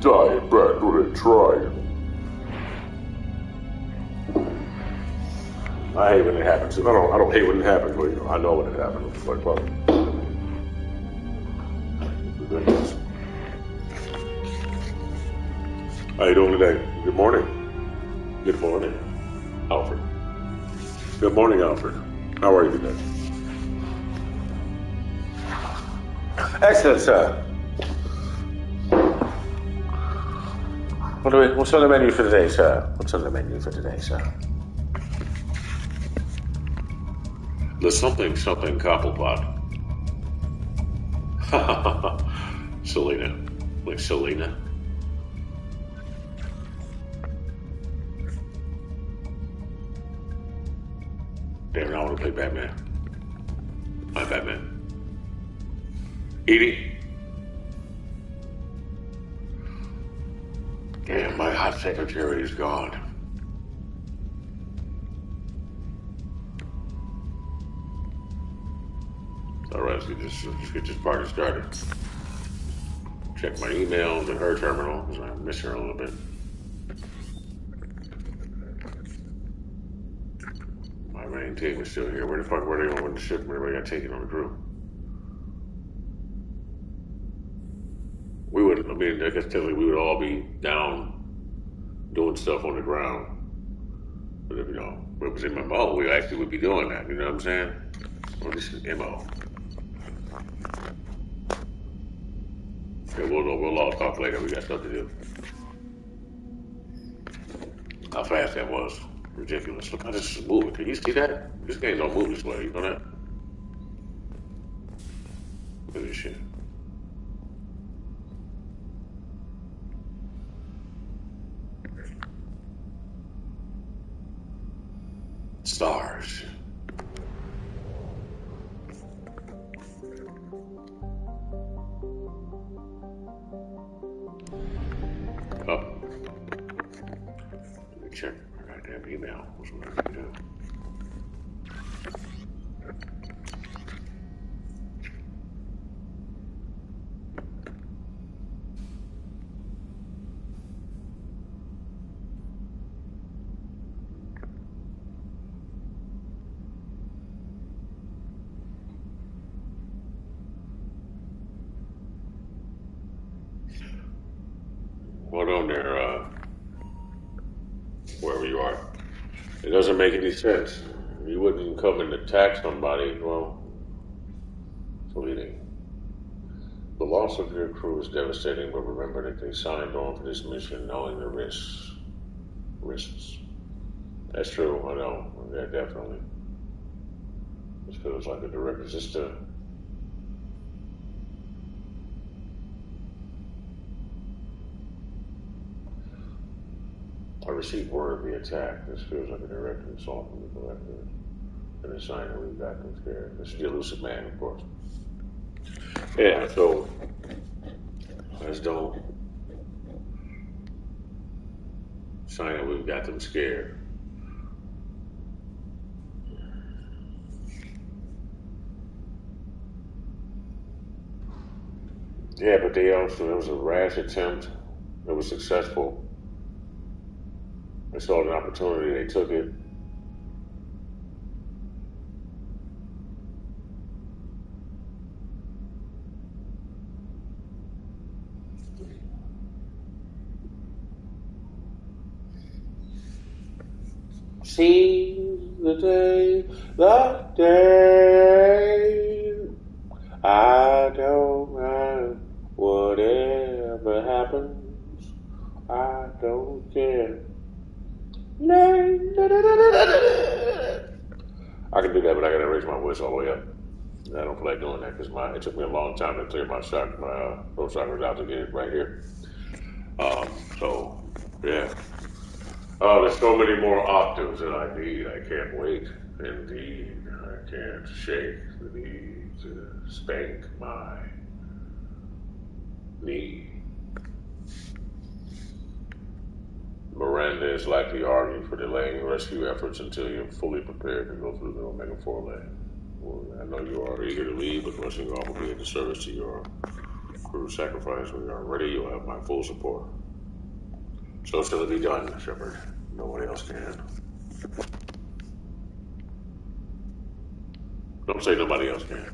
Try it, Brad. Go ahead, try it. I hate when it happens. I don't hate when it happens, but I know when it happens. It's like, fuck. Goodness. How you doing today? Good morning. Good morning, Alfred. Good morning, Alfred. How are you today? Excellent, sir. What's on the menu for today, sir? What's on the menu for today, sir? The something Cobblepot. Selena. Like Selena. Damn, I want to play Batman. I'm Batman. Edie? Damn, my hot secretary is gone. Alright, let's get this party started. Check my emails and her terminal, because I miss her a little bit. My main team is still here. Where the fuck were they on the ship? Where got taken on the crew? We would, I guess technically we would all be down doing stuff on the ground. But if, if it was in my MO, we actually would be doing that, you know what I'm saying? Well, this is MO. Okay, we'll all talk later. We got stuff to do. How fast that was. Ridiculous. Look how this is moving. Can you see that? This game don't move this way, you know that? Look at this shit. Stars. Oh. Let me check my goddamn email. What's what I can do? What on there, wherever you are? It doesn't make any sense. You wouldn't come and attack somebody, well, so eating. The loss of your crew is devastating, but remember that they signed on for this mission knowing the risks. That's true, I know. Yeah, definitely. This feels like a direct resistance. I received word of the attack. This feels like a direct assault from the collector. And a sign that we've got them scared. This is the elusive man, of course. Yeah, so let's don't sign that we've got them scared. Yeah, but there was a rash attempt that was successful. They saw an opportunity, they took it. See the day, I don't mind whatever happens, I don't care. I can do that, but I gotta raise my voice all the way up. I don't feel like doing that because it took me a long time to clear my throat chakras out to get it right here. So yeah. Oh, there's so many more octaves that I need. I can't wait. Indeed, I can't shake the need to spank my knee. Miranda is likely arguing for delaying rescue efforts until you're fully prepared to go through the Omega 4 lane. Well, I know you are eager to leave, but rushing off will be a disservice to your crew's sacrifice. When you are ready, you'll have my full support. So shall it be done, Shepard. Nobody else can. Don't say nobody else can.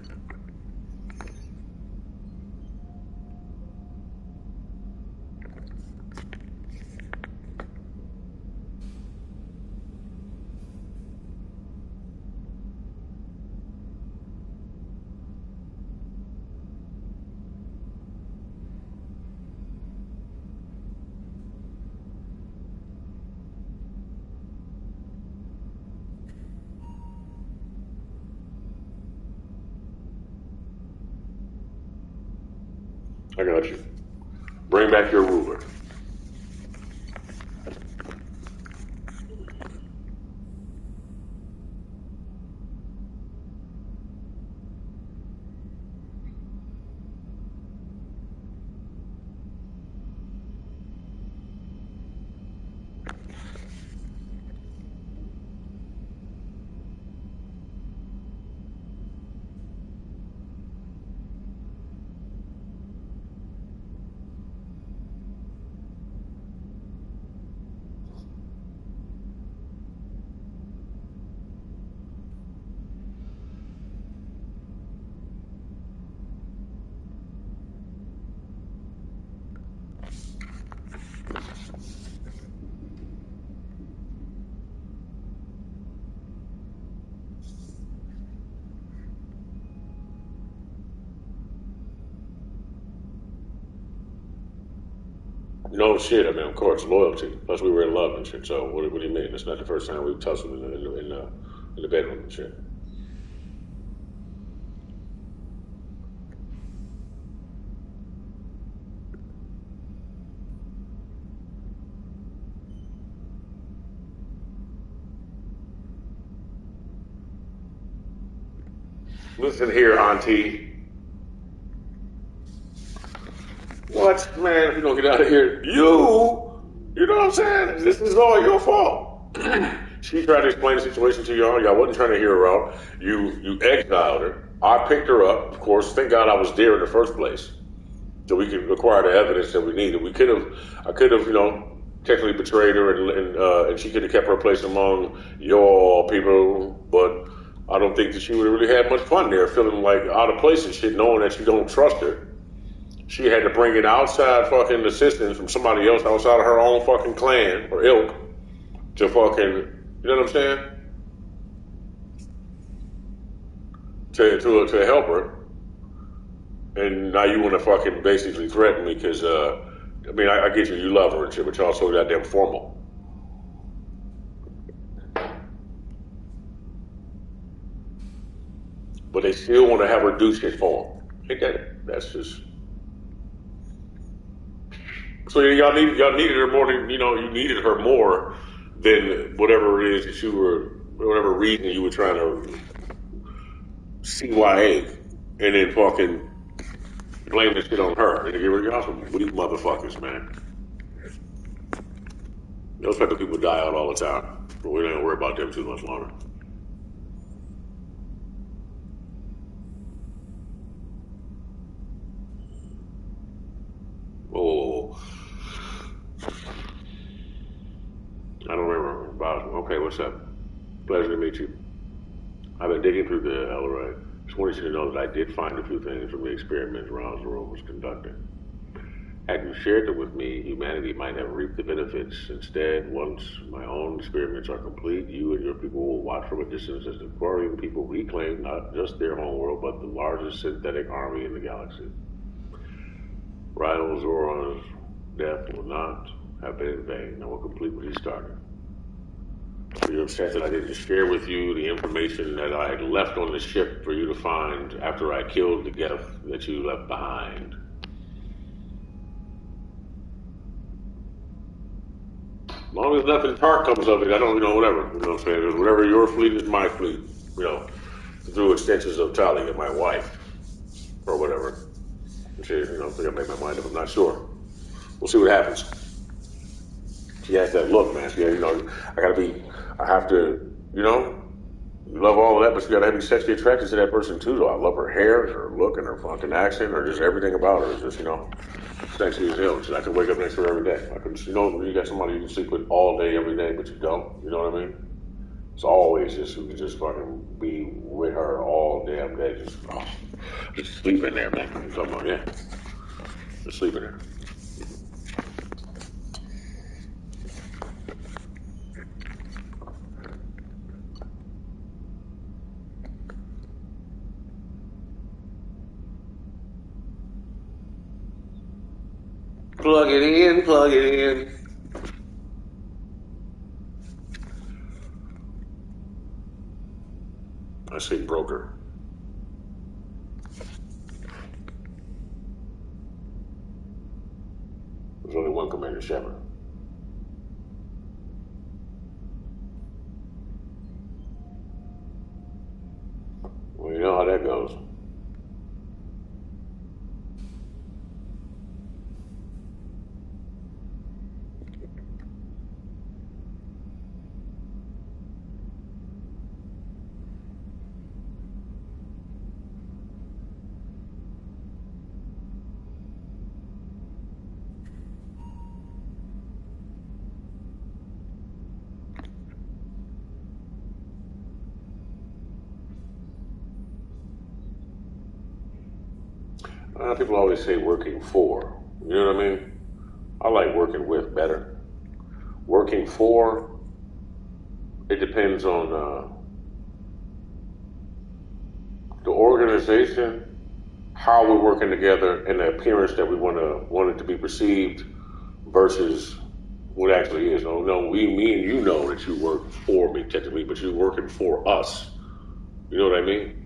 I got you. Bring back your ruler. No shit. I mean, of course, loyalty. Plus, we were in love and shit. So, what do you mean? It's not the first time we've tussled in the bedroom and shit. Listen here, Auntie. What, man? If you don't get out of here, you know what I'm saying? This is all your fault. She tried to explain the situation to y'all. Y'all wasn't trying to hear her out. You exiled her. I picked her up. Of course, thank God I was there in the first place, so we could acquire the evidence that we needed. I could have, technically betrayed her, and she could have kept her place among your people, but I don't think that she would have really had much fun there, feeling like out of place and shit, knowing that you don't trust her. She had to bring in outside fucking assistance from somebody else outside of her own fucking clan or ilk to fucking, you know what I'm saying? To help her. And now you want to fucking basically threaten me because, I get you love her and shit, but y'all so goddamn formal. But they still want to have her do shit for them. Ain't that? That's just. So y'all needed her more than, you needed her more than whatever it is that whatever reason you were trying to CYA and then fucking blame this shit on her. And y'all some weak motherfuckers, man. Those type of people die out all the time, but we don't worry about them too much longer. Oh. I don't remember about. Okay, what's up? Pleasure to meet you. I've been digging through the Elroy. Just wanted you to know that I did find a few things from the experiments Ronald was conducting. Had you shared them with me, humanity might have reaped the benefits. Instead, once my own experiments are complete, you and your people will watch from a distance as the Quarian people reclaim not just their homeworld, but the largest synthetic army in the galaxy. Rhino Zoron's death will not have been in vain. I will complete what he started. You're upset that I didn't share with you the information that I had left on the ship for you to find after I killed the GETH that you left behind. As long as nothing tart comes of it, I don't, whatever. You know what I'm saying? Whatever your fleet is my fleet, through extensions of Talia, my wife, or whatever. She, I think I made my mind up, I'm not sure. We'll see what happens. She has that look, man. She, I have to, You love all of that, but you gotta have be sexually attracted to that person too. Though I love her hair, her look, and her fucking accent, or just everything about her is just, sexy as hell. I could wake up next to her every day. I could, you got somebody you can sleep with all day, every day, but you don't. You know what I mean? It's always just you can just fucking be with her all damn day. Just sleep in there, man. Come on, yeah. Just sleep in there. Plug it in, plug it in. I say broker. There's only one Commander Shepard. Well, you know how that goes. People always say working for. You know what I mean? I like working with better. Working for, it depends on the organization, how we're working together, and the appearance that we want it to be perceived versus what actually is. No, me and you know that you work for me technically, but you're working for us. You know what I mean?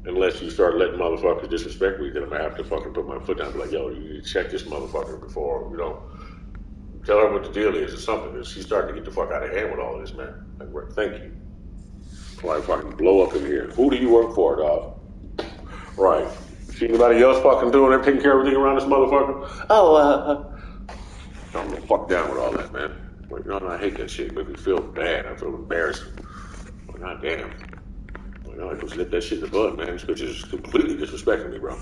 Unless you start letting motherfuckers disrespect me, then I'm gonna have to fucking put my foot down and be like, yo, you need to check this motherfucker before, tell her what the deal is or something. And she's starting to get the fuck out of hand with all of this, man. Like, thank you. Before I fucking blow up in here. Who do you work for, dog? Right. See anybody else fucking doing it, taking care of everything around this motherfucker? I'm the fuck down with all that, man. Like, I hate that shit. It makes me feel bad. I feel embarrassed. Like, god damn. I just nip that shit in the bud, man. This bitch is completely disrespecting me, bro.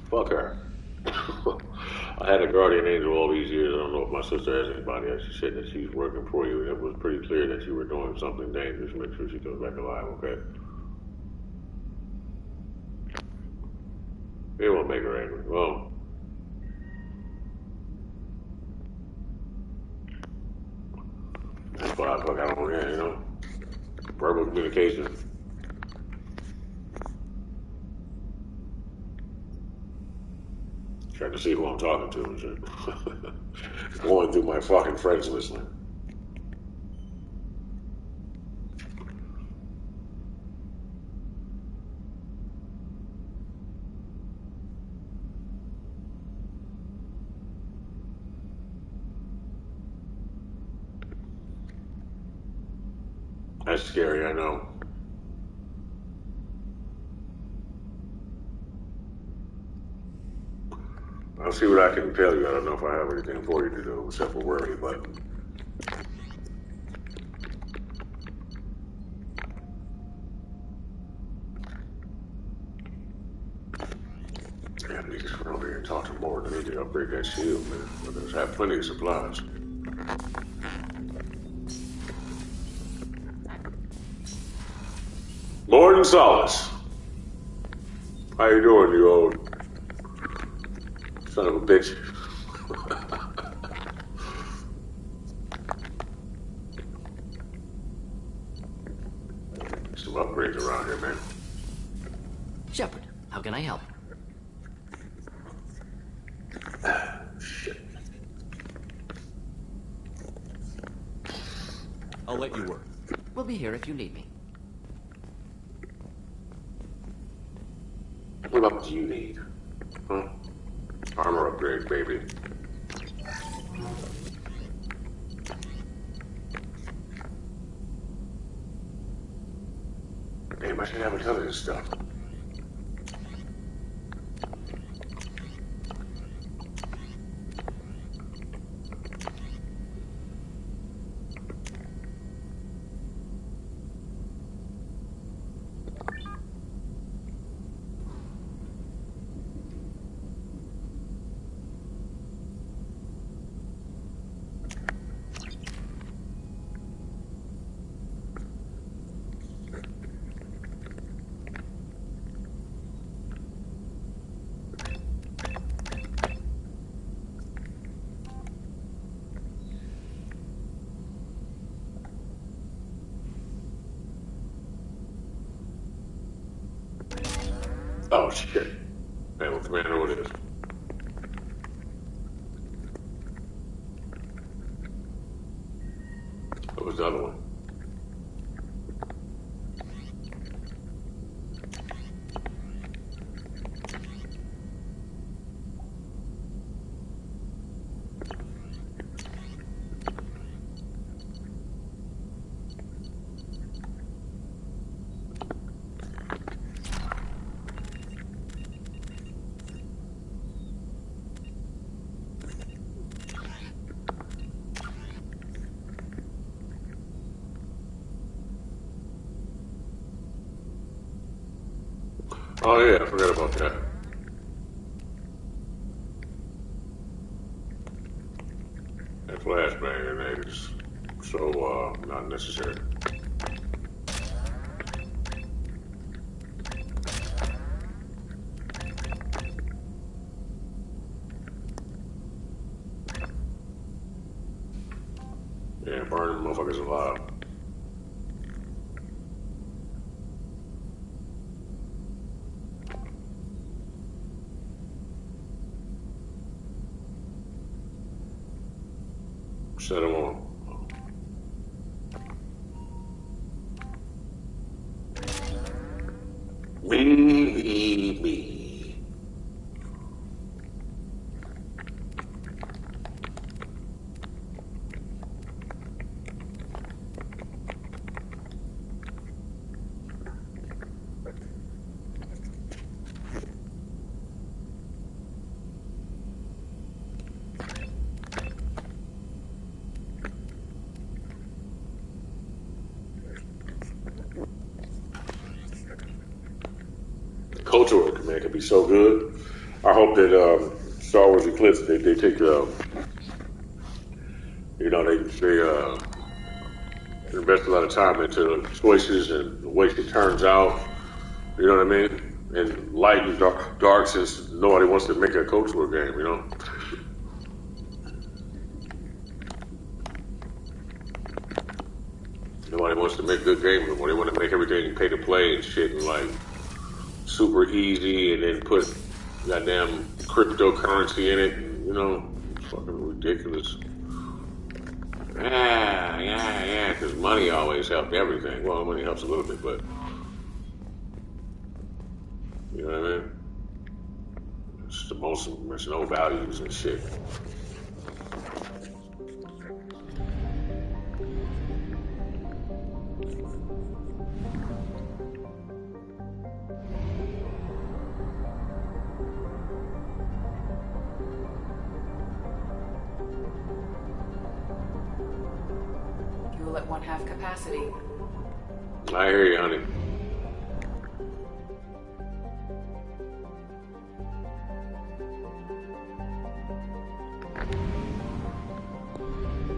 Fuck her. I had a guardian angel all these years. I don't know if my sister has anybody else. She said that she's working for you. It was pretty clear that you were doing something dangerous. Make sure she comes back alive, okay? It won't make her angry. Well, that's why I don't want verbal communication. Trying to see who I'm talking to and shit. Going through my fucking friends listening. That's scary, I know. I'll see what I can tell you. I don't know if I have anything for you to do except for worry, but I need to run over here and talk to more. I need to upgrade that shield, man. But I have plenty of supplies. Morning Solace. How you doing, you old son of a bitch? Some upgrades around here, man. Shepard, how can I help? Shit. I'll let you work. We'll be here if you need me. What up do you need? Huh? Armor upgrade, baby. Damn, I should have a ton of this stuff. Oh shit. Man, what commander it is? What was the other one? Oh yeah, I forgot about that. That flashbang grenade is so not necessary. Yeah, burn them motherfuckers alive. Set them on. Me. Culture work, man, could be so good. I hope that Star Wars Eclipse they take you know they invest a lot of time into the choices and the way it turns out. You know what I mean? And light and dark since nobody wants to make a culture war game. You know. Nobody wants to make good games anymore. They want to make everything pay to play and shit and like super easy and then put goddamn cryptocurrency in it. And, you know, it's fucking ridiculous. Yeah, because money always helped everything. Well, money helps a little bit, but you know what I mean? It's the most, there's no values and shit. Fuel at 1/2 capacity. I hear you, honey.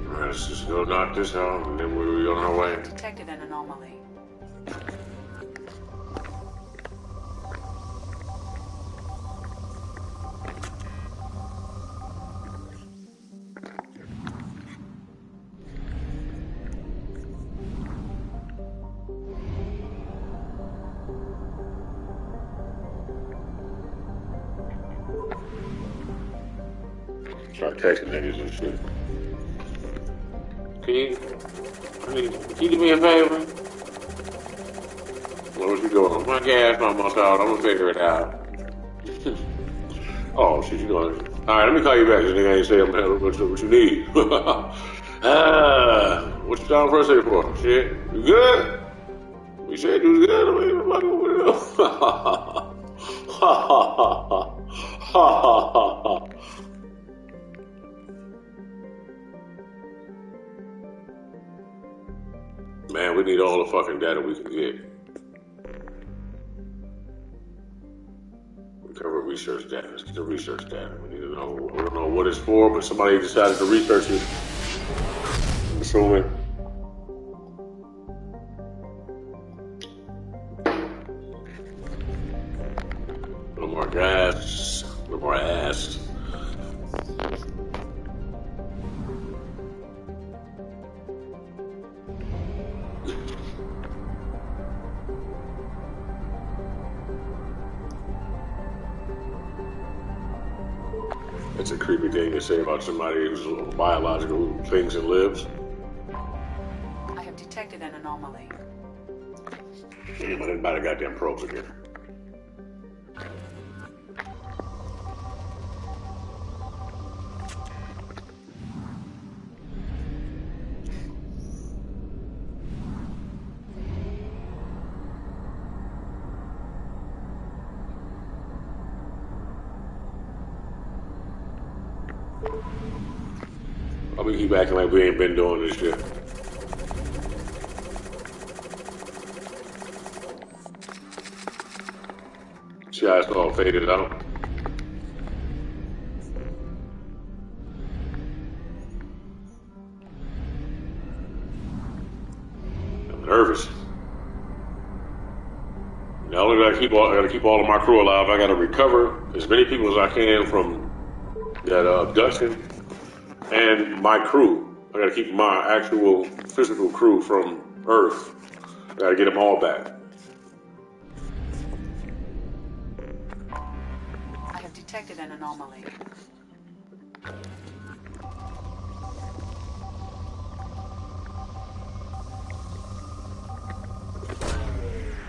All right, let's just go knock this out, and then we'll be on our way. Detected an anomaly. Start texting niggas and shit. Can you do me a favor? What you doing? My gas almost out. I'm gonna figure it out. Oh shit, you going? All right, let me call you back. This nigga ain't say what you need. What you calling for us here for? Shit, you good? We said you was good. I mean, what the Man, we need all the fucking data we can get. Recover research data. Let's get the research data. We need to know. We don't know what it's for, but somebody decided to research it. I'm assuming. A little more gas. A little more ass. It's a creepy thing to say about somebody who's biological, who thinks and lives. I have detected an anomaly. Damn, I didn't buy the goddamn probes again. We keep acting like we ain't been doing this shit. See how it's all faded out? I'm nervous. Not only do I gotta keep all of my crew alive, I gotta recover as many people as I can from that abduction. And my crew. I gotta keep my actual physical crew from Earth. I gotta get them all back. I have detected an anomaly.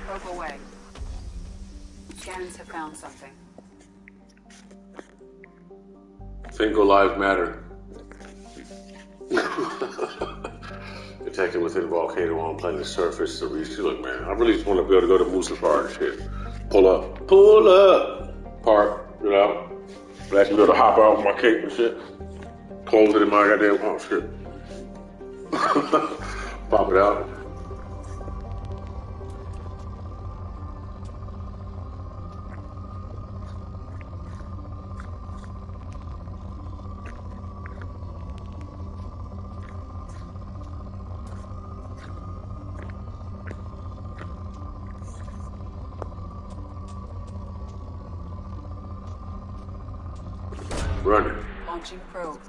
Probe away. Scans have found something. Think lives matter. Detected within volcano on planet's surface to reach. Look, man, I really just want to be able to go to Mustafar and shit. Pull up, park, you know. But actually be able to hop out with my cape and shit. Close it in my goddamn, oh shit. Pop it out. Running. Launching probe.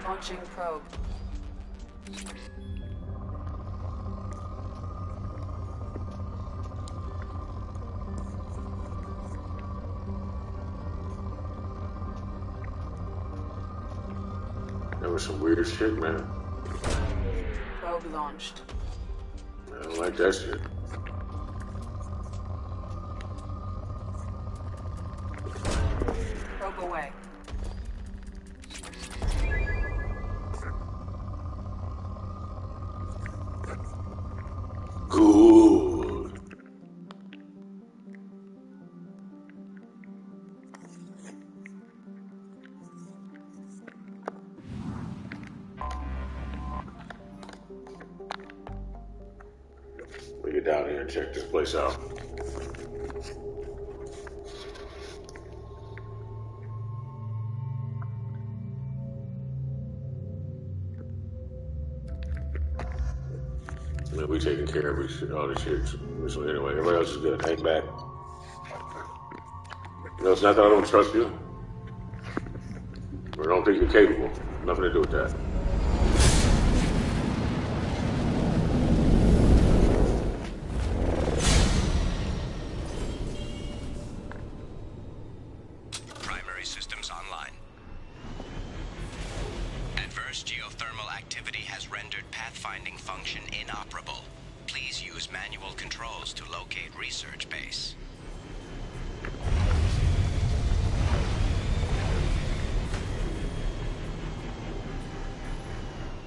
Launching probe. That was some weird shit, man. Probe launched. I don't like that shit. Probe away. Good. We get down here and check this place out. Man, we taking care of all this shit. So anyway, everybody else is good. Hang back. No, it's not that I don't trust you. Or I don't think you're capable. Nothing to do with that. Primary systems online. Adverse geothermal activity has rendered pathfinding function inoperable. Please use manual controls to locate research base.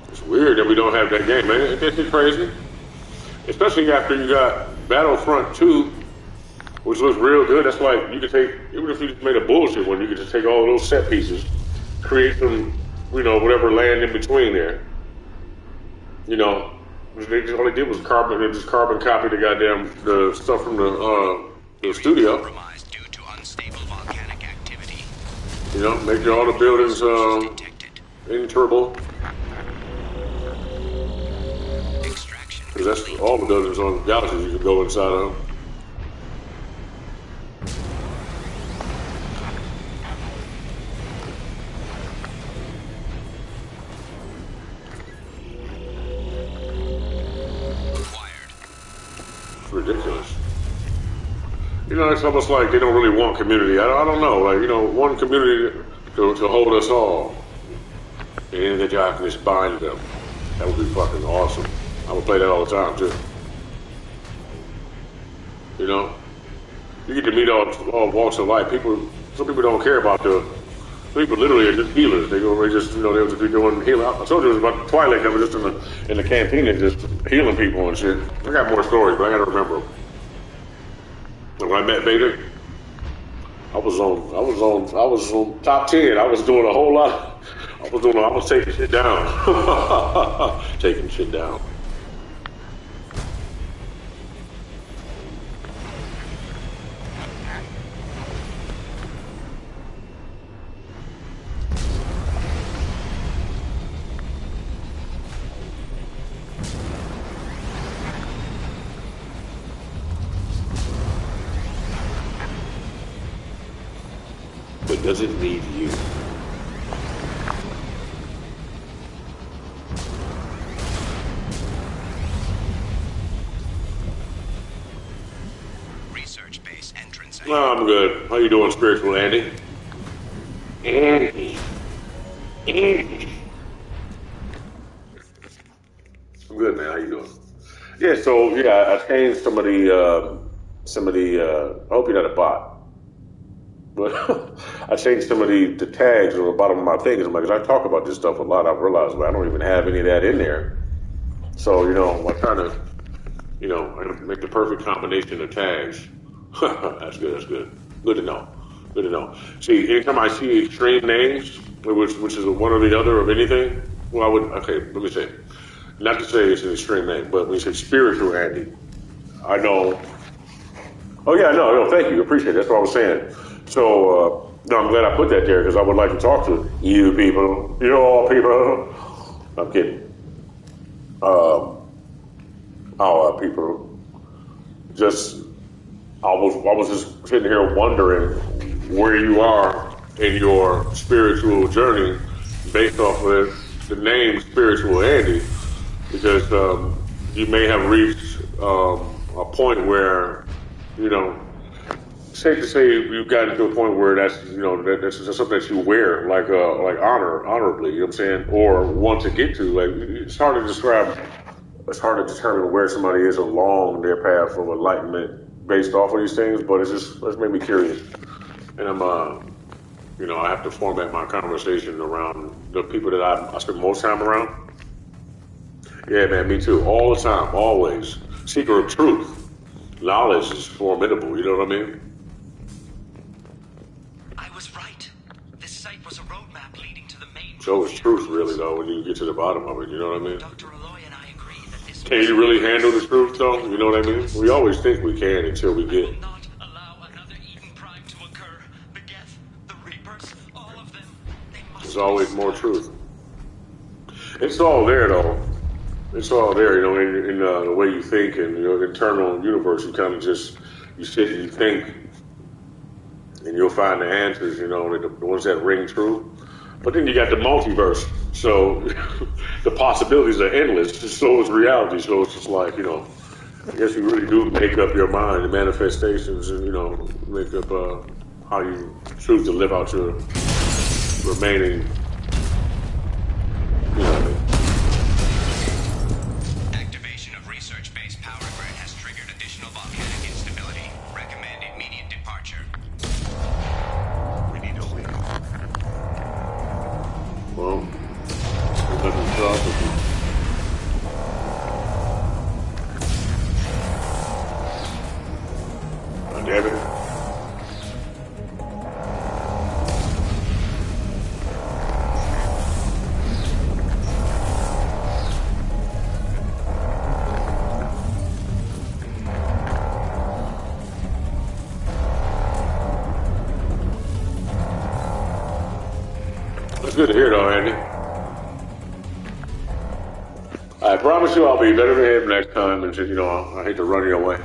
It's weird that we don't have that game, man. This is crazy. Especially after you got Battlefront 2, which looks real good. That's like, you could take, even if you just made a bullshit one, you could just take all of those set pieces, create some, you know, whatever land in between there. You know, they just, all they did was carbon copy the goddamn, the stuff from the studio. Compromised due to unstable volcanic activity. You know, make all the buildings Detected. insurable. Extraction Because that's complete. all the buildings on Galaxies you can go inside of. ridiculous. You know, it's almost like they don't really want community. I don't know. Like, you know, one community to hold us all. And that y'all can just bind them. That would be fucking awesome. I would play that all the time, too. You know? You get to meet all walks of life. Some people don't care about people literally are just healers. They just, you know, they'll just be doing healing. I told you it was about Twilight that was just in the cantina just healing people and shit. I got more stories, but I gotta remember them. When I met Vader, I was on top 10. I was doing a whole lot. I was taking shit down. Taking shit down. But does it need you? Research base entrance. No, I'm good. How you doing, spiritual Andy? Andy. I'm good, man. How you doing? Yeah, so yeah, I changed some of the I hope you're not a bot. But I changed some of the tags on the bottom of my things. I'm like, 'cause I talk about this stuff a lot. I've realized, but I don't even have any of that in there. So, you know, I'm trying to, you know, make the perfect combination of tags. That's good. That's good. Good to know. Good to know. See, anytime I see extreme names, which is one or the other of anything, well, let me say, not to say it's an extreme name, but when you say spiritual Andy, I know. Oh yeah, no, thank you, appreciate it. That's what I was saying. So, no, I'm glad I put that there because I would like to talk to you people, you all people. I'm kidding. Our people. I was just sitting here wondering where you are in your spiritual journey based off of the name Spiritual Andy, because you may have reached a point where, you know, safe to say you've gotten to a point where that's, you know, that's something that you wear like honorably, you know what I'm saying, or want to get to. Like, it's hard to describe. It's hard to determine where somebody is along their path of enlightenment based off of these things, but it's made me curious. And I'm, you know, I have to format my conversation around the people that I spend most time around. Yeah, man, me too. All the time, always. Seeker of truth. Knowledge is formidable, you know what I mean? I was right. This site was a roadmap leading to the main. So is truth, really, though, when you get to the bottom of it, you know what I mean? Dr. Aloy and I agree that this. Can you really handle the truth, though? You know what I mean? We always think we can until we get. I will not allow another Eden Prime to occur. The Geth, the Reapers, all of them. They must. There's always more truth. It's all there, though. It's all there, you know, in the way you think and your internal universe. You kind of just, you sit and you think, and you'll find the answers, you know, the ones that ring true. But then you got the multiverse, so the possibilities are endless. So is reality. So it's just like, you know, I guess you really do make up your mind, the manifestations, and, you know, make up how you choose to live out your remaining, you know what I mean? Activation of research base power grid has triggered additional volcanic instability. Recommend immediate departure. We need to leave. Well, it doesn't stop with you. Damn it. That's good to hear, though, Andy. I promise you I'll be better behaved next time, and you know, I hate to run you away.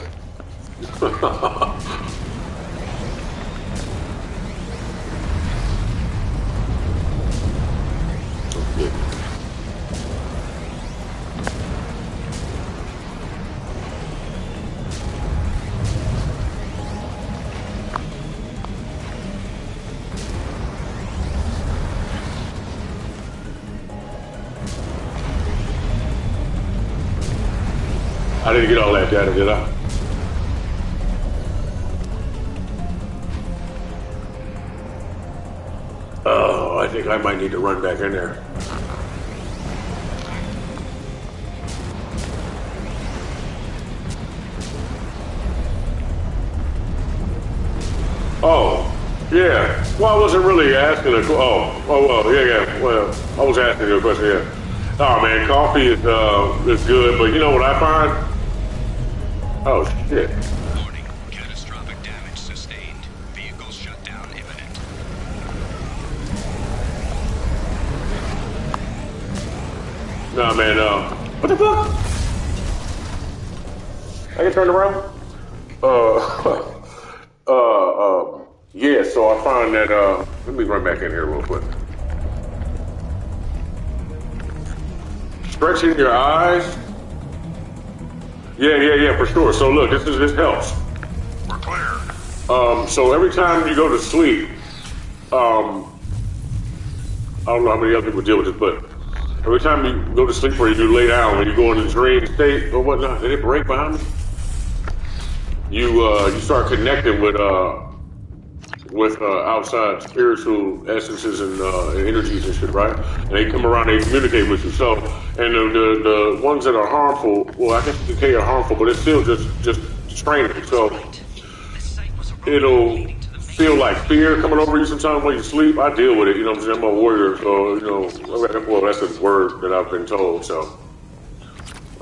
I didn't get all that data, did I? Oh, I think I might need to run back in there. Oh, yeah. Well, I wasn't really asking a well, yeah. Well, I was asking you a question, yeah. Oh man, coffee is good, but you know what I find? Oh shit. Warning, catastrophic damage sustained. Vehicle shutdown imminent. Nah, man. What the fuck? I get turned around. Yeah. So I find that. Let me run back in here real quick. Stretching your eyes. Yeah, for sure. So look, this helps. We're clear. So every time you go to sleep, I don't know how many other people deal with this, but every time you go to sleep or you lay down, when you go in the dream state or whatnot, did it break behind me? You start connecting with outside spiritual essences and energies and shit, right? And they come around, they communicate with you. So, and the ones that are harmful, well, I guess you can say are harmful, but it's still just training. So it'll feel like fear coming over you sometimes when you sleep. I deal with it, you know what I'm saying? I'm a warrior, so, you know, well, that's a word that I've been told, so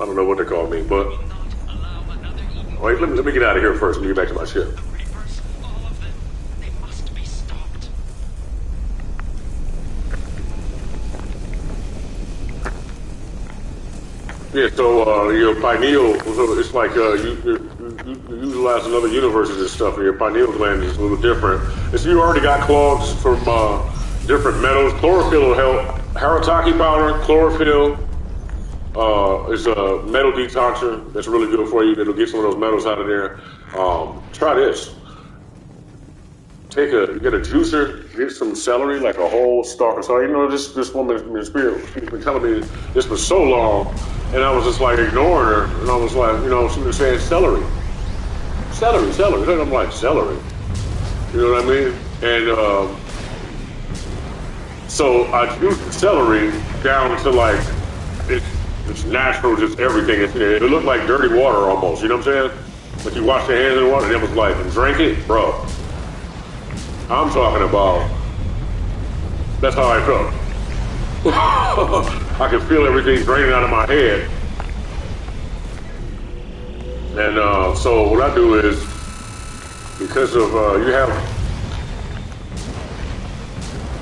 I don't know what they call me, but wait, let me get out of here first. Let me get back to my ship. Yeah, so your pineal, it's like you utilize in other universes and stuff, and your pineal gland is a little different. It's, you already got clogs from different metals. Chlorophyll will help. Haritaki powder, chlorophyll is a metal detoxer that's really good for you. It'll get some of those metals out of there. Try this. Get a juicer, get some celery, like a whole stalk of celery. You know, this woman in spirit, she's been telling me this for so long, and I was just like ignoring her, and I was like, you know, she was saying celery. And I'm like, celery? You know what I mean? And so I juiced the celery down to like, it's natural, just everything. It looked like dirty water almost, you know what I'm saying? Like you wash your hands in water, and it was like, and drink it, bro. I'm talking about, that's how I felt. I could feel everything draining out of my head. And so what I do is, because of, you have,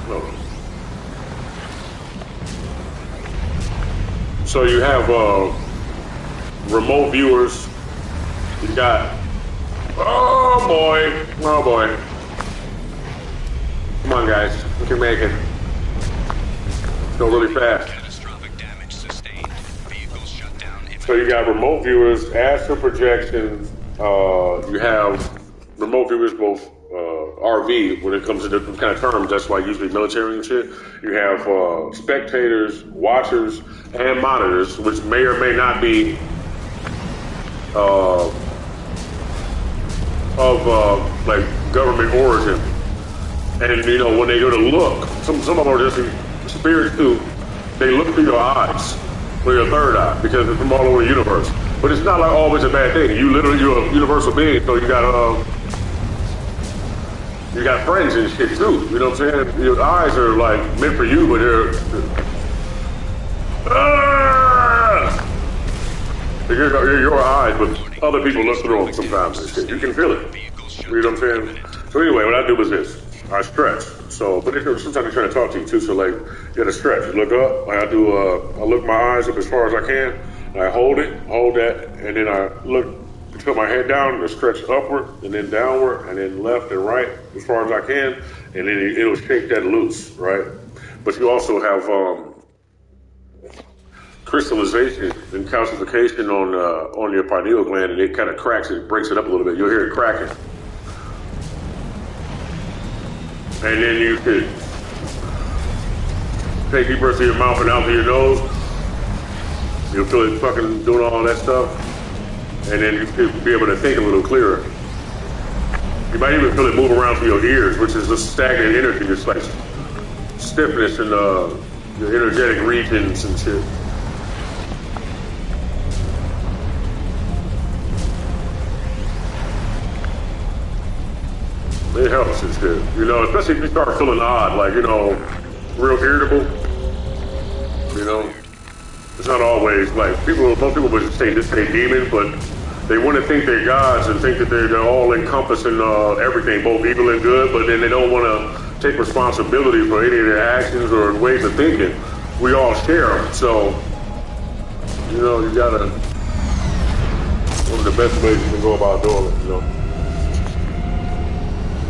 no. So you have remote viewers, you got, oh boy. Come on, guys. We can make it. Go really fast. Catastrophic damage sustained. Vehicle shutdown imminent. So you got remote viewers, astral projections. You have remote viewers, both RV, when it comes to different kind of terms. That's why usually military and shit. You have spectators, watchers, and monitors, which may or may not be like government origin. And you know, when they go to look, some of them are just in spirit too. They look through your eyes, or your third eye, because it's from all over the universe. But it's not like always a bad thing. You're a universal being, so you got friends and shit too. You know what I'm saying? Your eyes are like meant for you, but they're your eyes, but other people look through them sometimes and shit. You can feel it. You know what I'm saying? So anyway, what I do is this. I stretch. So, but sometimes they're trying to talk to you too. So like, you gotta stretch. You look up. Like I do. I look my eyes up as far as I can. And I hold that, and then I look, put my head down and stretch upward, and then downward, and then left and right as far as I can, and then it'll shake that loose, right? But you also have crystallization and calcification on your pineal gland, and it kind of cracks it, breaks it up a little bit. You'll hear it cracking. And then you could take deep breaths through your mouth and out through your nose. You'll feel it fucking doing all that stuff. and then you could be able to think a little clearer. You might even feel it move around through your ears, which is a stagnant energy. It's like stiffness in your energetic regions and shit. It helps and shit. You know, especially if you start feeling odd, like, you know, real irritable. You know, it's not always like most people would say this they demon, but they want to think they're gods and think that they're all encompassing everything, both evil and good, but then they don't want to take responsibility for any of their actions or ways of thinking. We all share them, so, you know, you gotta, one of the best ways you can go about doing it, you know.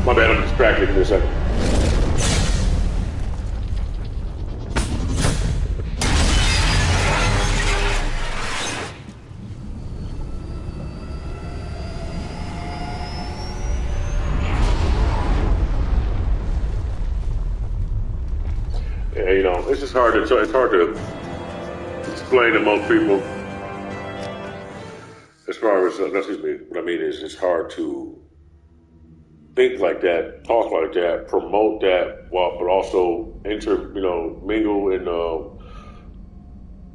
My bad, I'm distracted in a second. Yeah, you know, it's just hard to explain to most people. As far as, excuse me, what I mean is it's hard to think like that, talk like that, promote that, but also mingle in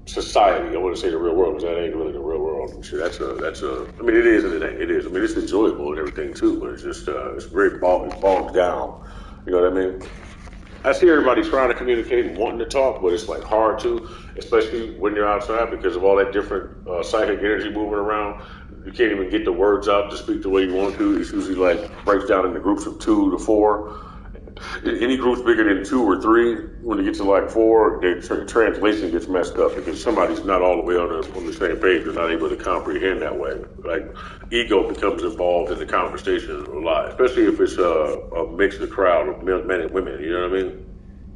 society. I want to say the real world, because that ain't really the real world. That's a. I mean, it is and it ain't. It is. I mean, it's enjoyable and everything too, but it's just it's very bogged down. You know what I mean? I see everybody trying to communicate and wanting to talk, but it's like hard to, especially when you're outside because of all that different psychic energy moving around. You can't even get the words out to speak the way you want to. It's usually like breaks down into groups of 2 to 4. Any group's bigger than 2 or 3. When it gets to like 4, the translation gets messed up because somebody's not all the way on the same page. They're not able to comprehend that way. Like ego becomes involved in the conversation a lot, especially if it's a mixed crowd of men and women. You know what I mean?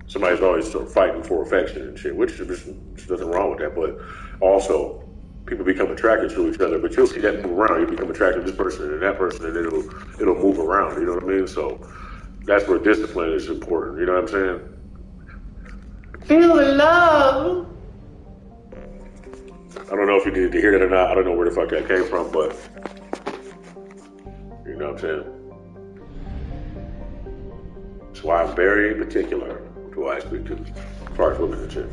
Somebody's always sort of fighting for affection and shit, which there's nothing wrong with that. But also, people become attracted to each other. But you'll see that move around. You become attracted to this person and that person, and it'll move around. You know what I mean? So that's where discipline is important. You know what I'm saying? Feel the love. I don't know if you needed to hear that or not. I don't know where the fuck that came from, but you know what I'm saying? That's why I'm very particular to who I speak to, as far as women and shit.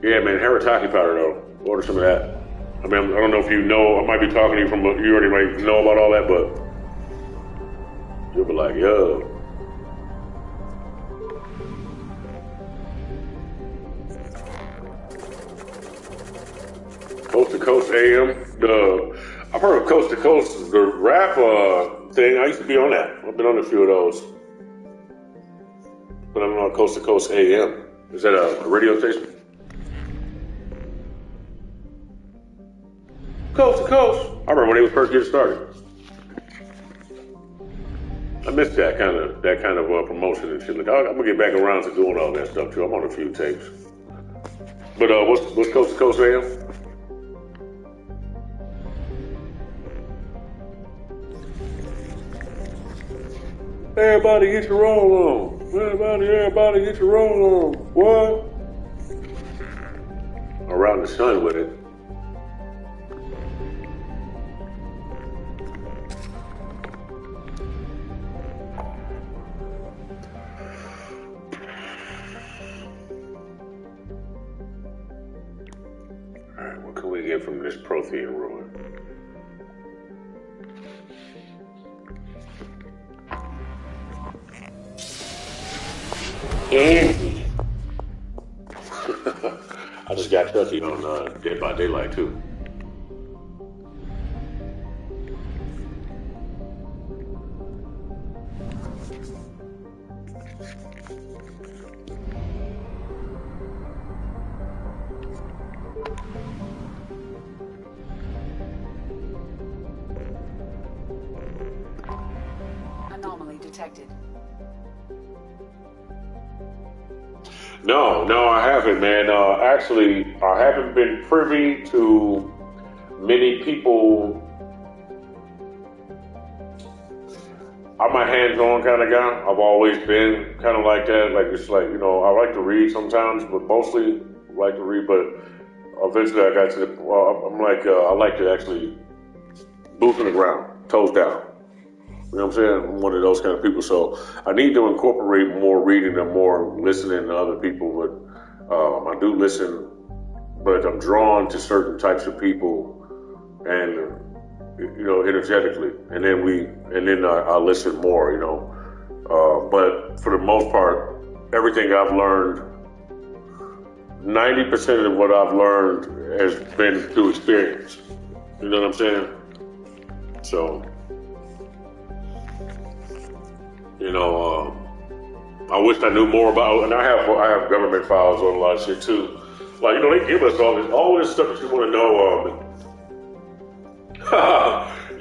Yeah, man, Haritaki powder though. Order some of that. I mean, I don't know if you know, I might be talking to you from, you already might know about all that, but you'll be like, yo. Coast to Coast AM. I've heard of Coast to Coast, the rap thing. I used to be on that. I've been on a few of those. But I'm on Coast to Coast AM. Is that a radio station? Coast to Coast. I remember when they was first getting started. I missed that kind of promotion and shit. Like, I'm gonna get back around to doing all that stuff too. I'm on a few tapes. But what's Coast to Coast AM? Everybody get your roll on. Everybody get your roll on. What? Around the sun with it. Alright, what can we get from this Prothean ruin? Andy. I just got Chucky on Dead by Daylight too. Anomaly detected. No, I haven't, man. Actually, I haven't been privy to many people I'm a hands-on kind of guy. I've always been kind of like that. Like it's like, I like to read sometimes, but mostly I like to read. But eventually I got to the, well, I'm like, I like to actually boots on the ground, toes down. You know what I'm saying? I'm one of those kind of people. So I need to incorporate more reading and more listening to other people. But I do listen, but I'm drawn to certain types of people and energetically, and then I listen more, but for the most part, everything I've learned, 90% of what I've learned has been through experience. You know what I'm saying? So, I wish I knew more about, and I have government files on a lot of shit too. Like, they give us all this stuff that you want to know.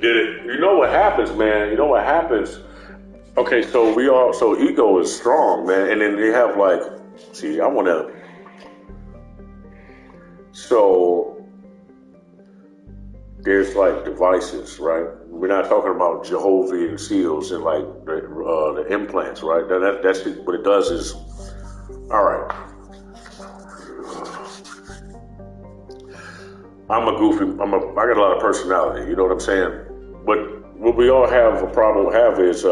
Did it? You know what happens, man? You know what happens? Okay, so ego is strong, man, and then they have so there's like devices, right? We're not talking about Jehovah seals and like the implants, right? That's what it does is, all right. I got a lot of personality, you know what I'm saying? But what we all have a problem is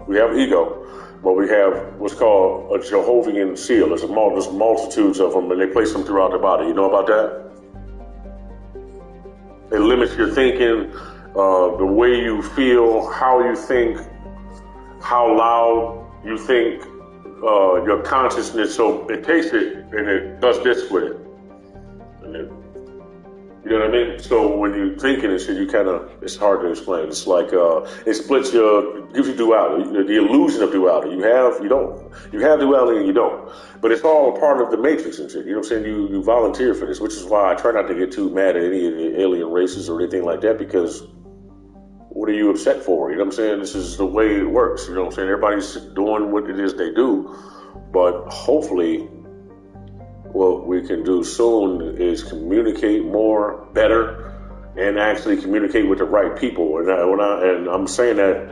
we have ego, but we have what's called a Jehovah seal. There's multitudes of them, and they place them throughout the body. You know about that? It limits your thinking, the way you feel, how you think, how loud you think, your consciousness. So it takes it and it does this with it. You know what I mean? So when you're thinking and shit, it's hard to explain. It's like, it gives you duality, the illusion of duality. You have duality and you don't. But it's all a part of the matrix and shit. You know what I'm saying? You volunteer for this, which is why I try not to get too mad at any of the alien races or anything like that, because what are you upset for? You know what I'm saying? This is the way it works. You know what I'm saying? Everybody's doing what it is they do. But hopefully, what we can do soon is communicate more, better, and actually communicate with the right people. And I'm saying that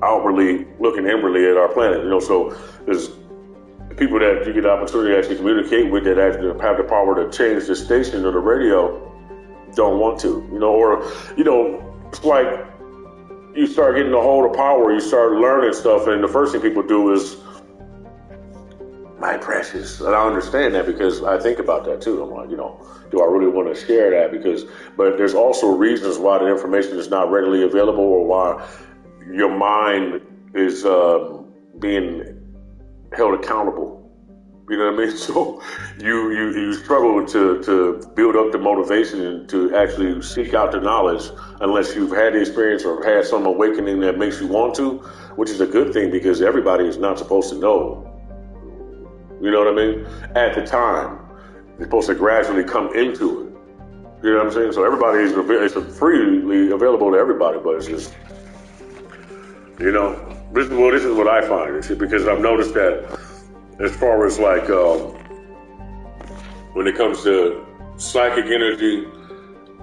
outwardly, looking inwardly at our planet. So there's people that you get the opportunity to actually communicate with that actually have the power to change the station or the radio don't want to. It's like you start getting a hold of power, you start learning stuff, and the first thing people do is, my precious. And I understand that because I think about that too. I'm like, do I really want to share that? But there's also reasons why the information is not readily available, or why your mind is being held accountable. You know what I mean? So you struggle to build up the motivation to actually seek out the knowledge unless you've had the experience or had some awakening that makes you want to, which is a good thing because everybody is not supposed to know. You know what I mean? At the time, you're supposed to gradually come into it. You know what I'm saying? So it's freely available to everybody, but it's just, this is what I find. Because I've noticed that as far as like, when it comes to psychic energy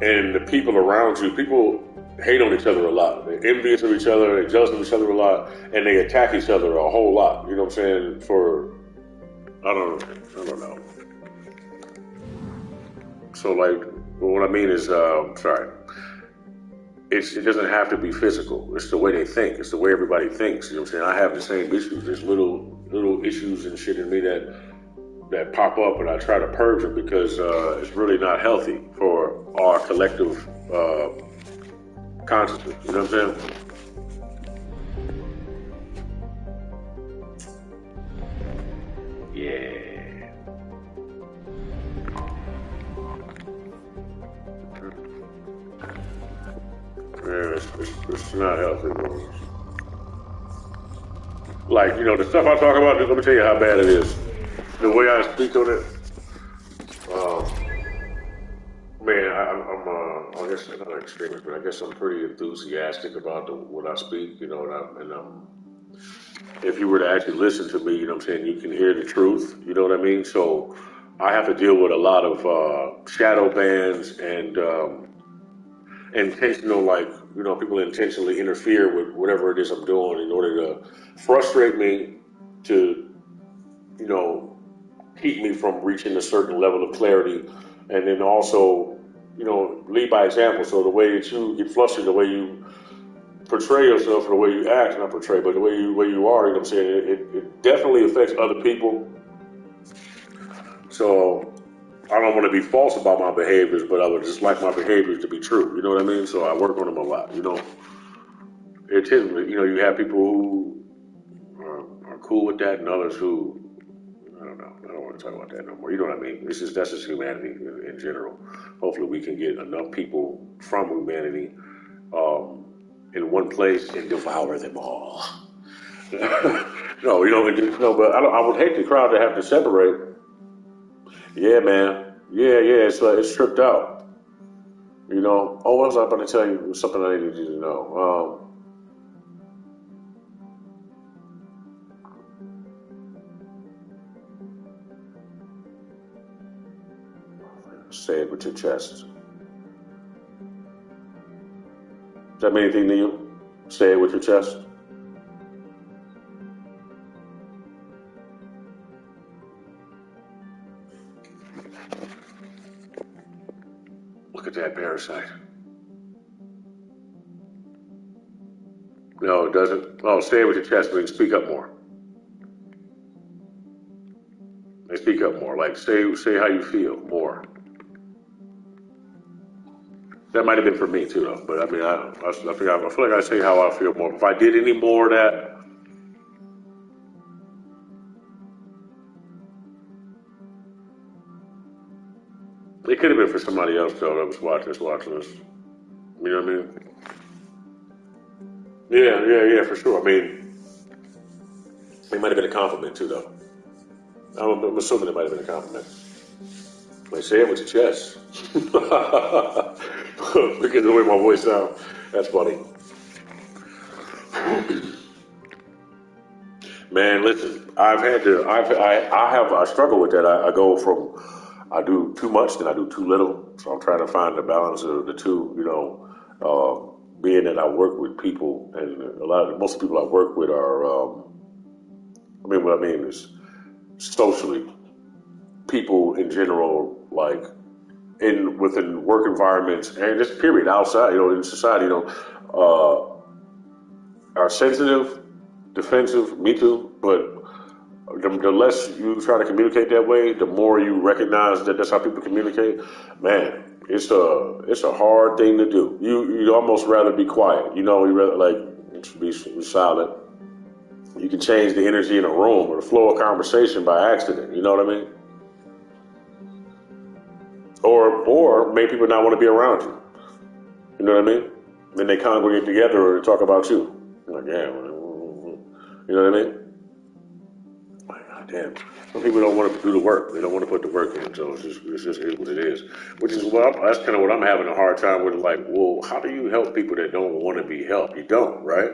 and the people around you, people hate on each other a lot. They're envious of each other, they jealous of each other a lot, and they attack each other a whole lot. You know what I'm saying? I don't know. So like, what I mean is, it doesn't have to be physical. It's the way they think. It's the way everybody thinks. You know what I'm saying? I have the same issues. There's little issues and shit in me that pop up, and I try to purge them because it's really not healthy for our collective consciousness. You know what I'm saying? Yeah. It's not healthy. Like, the stuff I talk about, let me tell you how bad it is. The way I speak on it, man, I guess I'm not an extremist, but I guess I'm pretty enthusiastic about what I speak, if you were to actually listen to me, you know what I'm saying, you can hear the truth, you know what I mean? So I have to deal with a lot of shadow bans and intentional, like, people intentionally interfere with whatever it is I'm doing in order to frustrate me, to, keep me from reaching a certain level of clarity, and then also, lead by example. So the way that you get flustered, the way you portray yourself, or the way you act, not portray, but the way you are, what I'm saying, it definitely affects other people. So I don't want to be false about my behaviors, but I would just like my behaviors to be true. You know what I mean? So I work on them a lot. It tends, you have people who are cool with that, and others who, I don't know. I don't want to talk about that no more. You know what I mean? That's just humanity in general. Hopefully, we can get enough people from humanity in one place and devour them all. No, but I would hate the crowd to have to separate. Yeah, man. Yeah. It's stripped out. Oh, what was I about to tell you? Something I needed you to know. Say it with your chest. Does that mean anything to you? Say it with your chest. Look at that parasite. No, it doesn't. Oh, say it with your chest means speak up more. Like, speak up more. Like, say how you feel more. That might have been for me too, though. But I mean, I feel like I say how I feel more. If I did any more of that, it could have been for somebody else though that was watching us. You know what I mean? Yeah, for sure. I mean, it might have been a compliment too, though. I'm assuming it might have been a compliment. Like, say it with your chest. Because of the way my voice sounds. That's funny. Man, listen, I struggle with that. I do too much, then I do too little. So I'm trying to find the balance of the two, being that I work with people, and most of the people I work with are, what I mean is socially, people in general, like within work environments and just period outside, in society, are sensitive, defensive. Me too, but the less you try to communicate that way, the more you recognize that that's how people communicate. Man, it's a hard thing to do. You'd almost rather be quiet. You rather be silent. You can change the energy in a room or the flow of conversation by accident. You know what I mean? Or make people not want to be around you. You know what I mean? Then they congregate together or talk about you. Like, yeah, you know what I mean? God damn. Some people don't want to do the work. They don't want to put the work in. So it's just is what it is. Which is that's kind of what I'm having a hard time with. Like, well, how do you help people that don't want to be helped? You don't, right?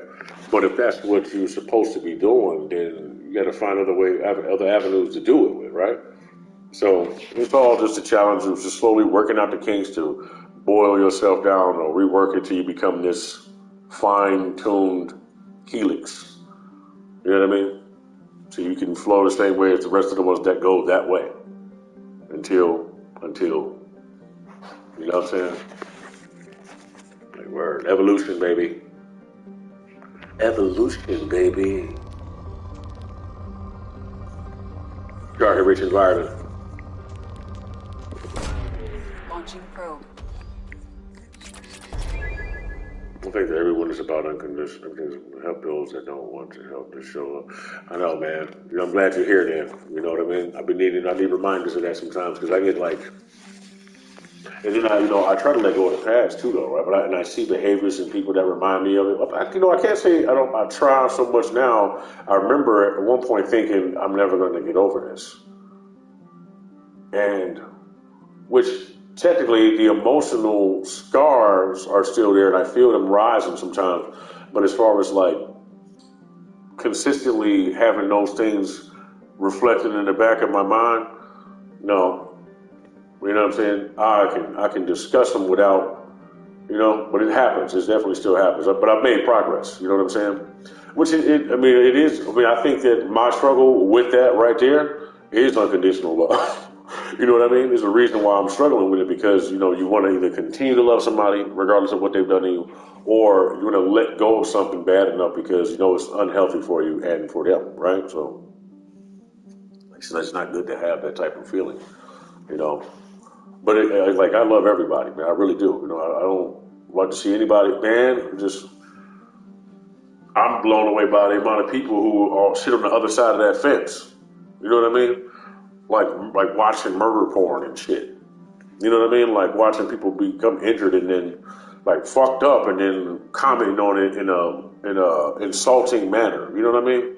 But if that's what you're supposed to be doing, then you got to find other avenues to do it with, right? So it's all just a challenge of just slowly working out the kinks to boil yourself down or rework it till you become this fine-tuned helix. You know what I mean? So you can flow the same way as the rest of the ones that go that way until you know what I'm saying? Like, word. Evolution, baby. Evolution, baby. Target rich environment. Launching probe. I think that everyone is about unconditional. Everything's help those that don't want to help to show up. I know, man. I'm glad you're here, Dan. You know what I mean? I need reminders of that sometimes because I get like, and then I try to let go of the past too, though, right? But I see behaviors in people that remind me of it. I can't say I try so much now. I remember at one point thinking I'm never going to get over this, and which. Technically, the emotional scars are still there, and I feel them rising sometimes. But as far as like consistently having those things reflected in the back of my mind, no. You know what I'm saying? I can discuss them without, You know, but it happens. It definitely still happens. But I've made progress. You know what I'm saying? Which I mean, it is. I mean, I think that my struggle with that right there is unconditional love. You know what I mean? There's a reason why I'm struggling with it because you know you want to either continue to love somebody regardless of what they've done to you, or you want to let go of something bad enough because you know it's unhealthy for you and for them, right? So it's not good to have that type of feeling, you know. But like I love everybody, man. I really do. You know, I don't like to see anybody, man. Just I'm blown away by the amount of people who all sit on the other side of that fence. You know what I mean? Like watching murder porn and shit. You know what I mean? Like watching people become injured and then like fucked up and then commenting on it in a insulting manner. You know what I mean?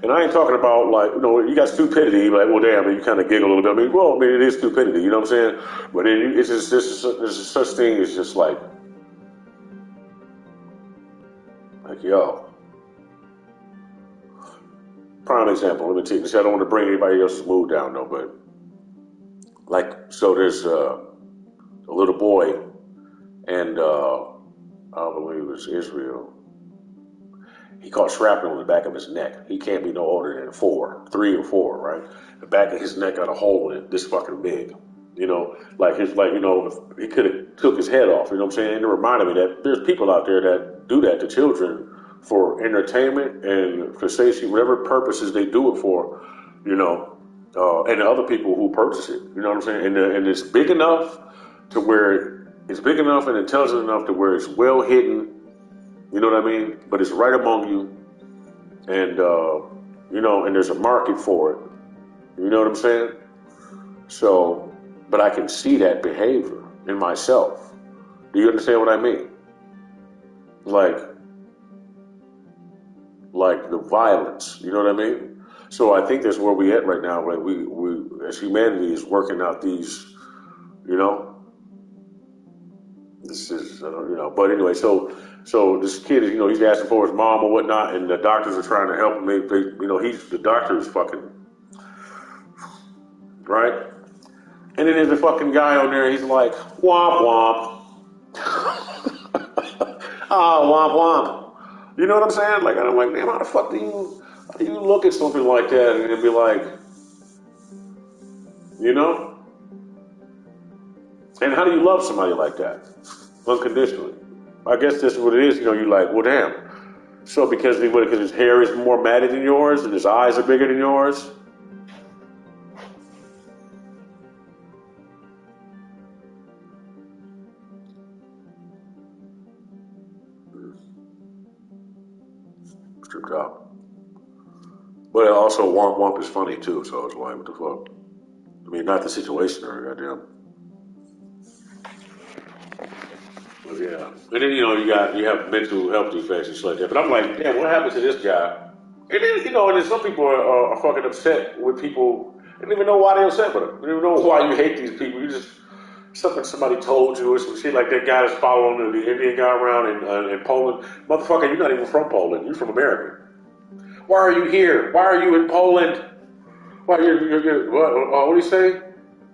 And I ain't talking about like, you know, you got stupidity, you're like, well, damn, and you kind of giggle a little bit. I mean, well, I mean, it is stupidity, you know what I'm saying? But then it's just, there's such thing as just like, yo. Prime example, let me take this. I don't want to bring anybody else's mood down, though, but like, so there's a little boy, and I believe it was Israel. He caught shrapnel in the back of his neck. He can't be no older than 3 or 4, right? The back of his neck got a hole in it, this fucking big. You know, you know, he could have took his head off. You know what I'm saying? And it reminded me that there's people out there that do that to children for entertainment and for safety, whatever purposes they do it for. You know, and the other people who purchase it. You know what I'm saying? And it's big enough to where it's big enough and intelligent enough to where it's well hidden. You know what I mean? But it's right among you, and you know, and there's a market for it. You know what I'm saying? So, but I can see that behavior in myself. Do you understand what I mean? Like the violence. You know what I mean? So I think that's where we at right now. Like we as humanity is working out these, you know. This is, you know, but anyway, so this kid is, you know, he's asking for his mom or whatnot, and the doctors are trying to help him. They you know, the doctor is fucking, right? And then there's a fucking guy on there, he's like, womp womp. Oh, womp womp. You know what I'm saying? Like, I'm like, man, how the fuck do you look at something like that and be like, you know? And how do you love somebody like that? Unconditionally. I guess that's what it is. You know, you're like, well, damn. So because his hair is more matted than yours and his eyes are bigger than yours? Stripped out. But also, womp womp is funny too, so it's like, what the fuck? I mean, not the situation or goddamn. But yeah. And then, you know, you have mental health defects and shit like that. But I'm like, damn, what happened to this guy? And then, you know, and then some people are fucking upset with people. They don't even know why they're upset with them. They don't even know why you hate these people. You just, something somebody told you or some shit like that guy that's following the Indian guy around in Poland. Motherfucker, you're not even from Poland. You're from America. Why are you here? Why are you in Poland? Why what do you say?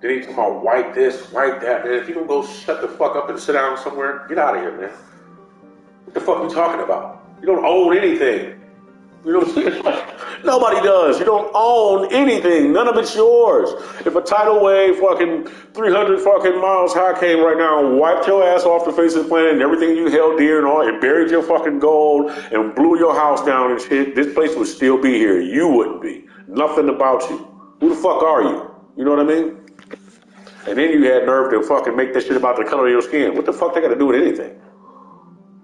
Then he talking about white this, white that, man. If you don't go shut the fuck up and sit down somewhere, get out of here, man. What the fuck are you talking about? You don't own anything. You know what I'm saying? Like, nobody does. You don't own anything. None of it's yours. If a tidal wave fucking 300 fucking miles high came right now and wiped your ass off the face of the planet and everything you held dear and all, and buried your fucking gold and blew your house down and shit, this place would still be here. You wouldn't be. Nothing about you. Who the fuck are you? You know what I mean? And then you had nerve to fucking make that shit about the color of your skin. What the fuck they got to do with anything?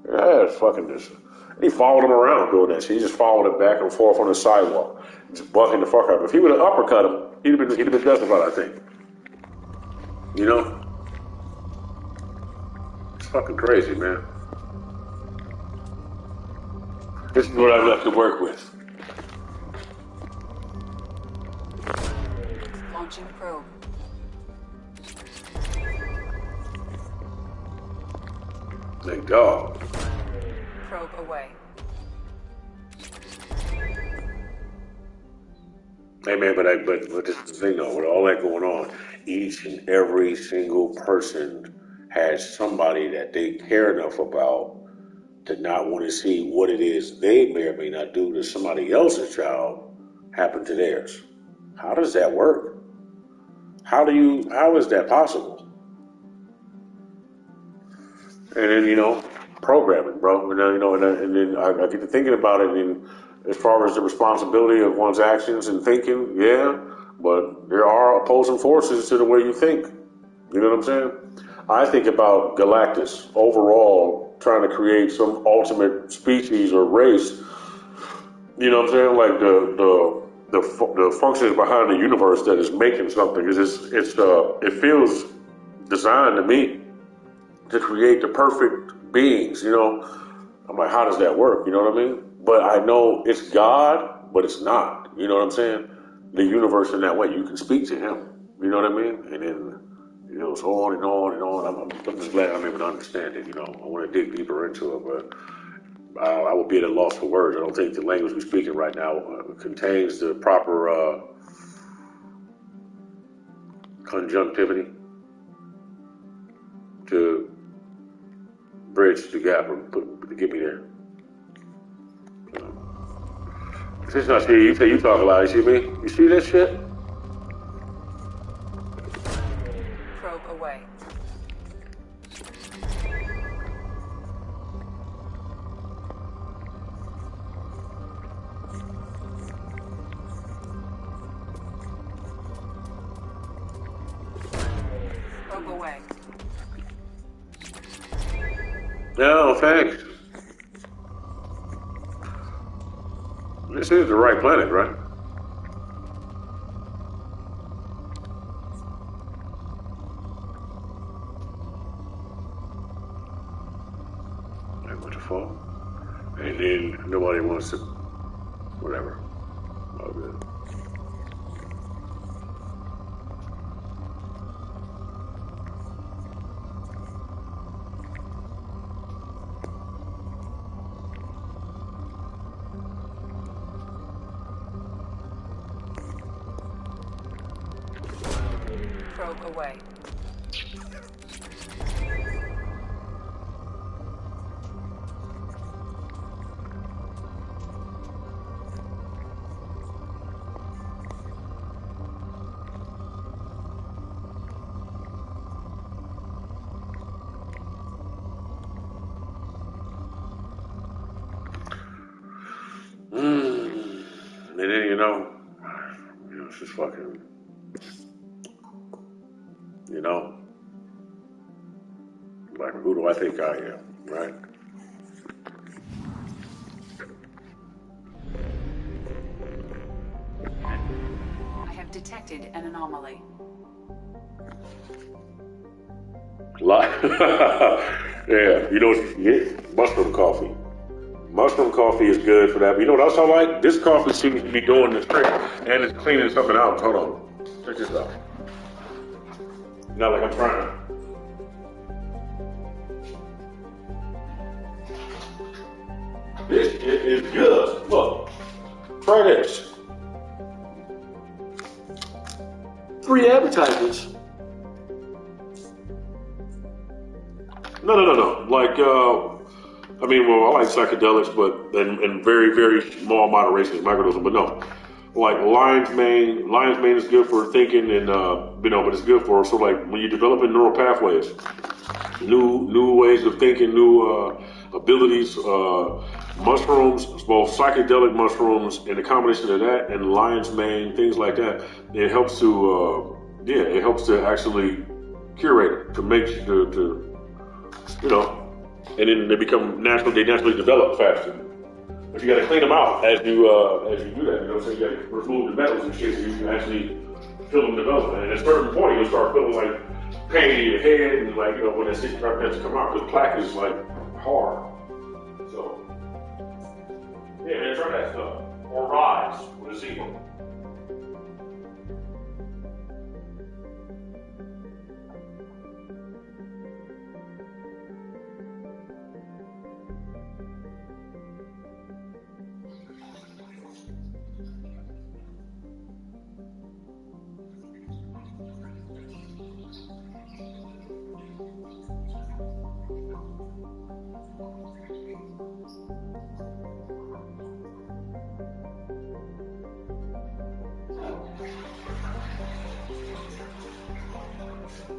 Yeah, it's fucking this. And he followed him around doing that shit. He just followed him back and forth on the sidewalk, just bucking the fuck out. If he would have uppercut him, he'd have been justified, I think. You know? It's fucking crazy, man. This is what I've left to work with. Launching probe. Thank God. Probe away. Hey man, but this is the thing though, with all that going on, each and every single person had somebody that they care enough about to not want to see what it is they may or may not do to somebody else's child happen to theirs. How does that work? How is that possible? And then, programming, bro. And then I get to thinking about it, and as far as the responsibility of one's actions and thinking, yeah, but there are opposing forces to the way you think. You know what I'm saying? I think about Galactus overall trying to create some ultimate species or race. You know what I'm saying? Like the functions behind the universe that is making something it feels designed to me to create the perfect beings. I'm like, how does that work? You know what I mean? But I know it's God, but it's not. You know what I'm saying? The universe in that way, you can speak to him. You know what I mean? And then so on and on and on. I'm just glad I'm able to understand it. I want to dig deeper into it, but I would be at a loss for words. I don't think the language we're speaking right now contains the proper conjunctivity to bridge the gap or to get me there. Since I see you say you talk a lot, you see me? You see this shit? Probe away. Probe away. No, thanks. This is the right planet, right? That much a fall. And then nobody wants to, whatever. All good. Probe away. And then, it's just fucking, like, who do I think I am, right? I have detected an anomaly. Yeah, mushroom coffee. Mushroom coffee is good for that. But you know what else I like? This coffee seems to be doing the trick, and it's cleaning something out. Hold on. Check this out. Not like I'm trying. This is good. Look. Try this. 3 advertisements. No. Like, I like psychedelics, but in very, very small moderations, microdosing, but no. Like lion's mane is good for thinking and, but it's good for, so like when you're developing neural pathways, new ways of thinking, new abilities, mushrooms, both psychedelic mushrooms and the combination of that and lion's mane, things like that, it helps to actually curate it, to make, and then they naturally develop faster. But you got to clean them out as you do that. So you got to remove the metals and shit so you can actually feel them develop. And at a certain point, you'll start feeling like pain in your head and when that shit starts to come out, because plaque is like hard. So yeah, man, try that stuff. Or rise with a Z.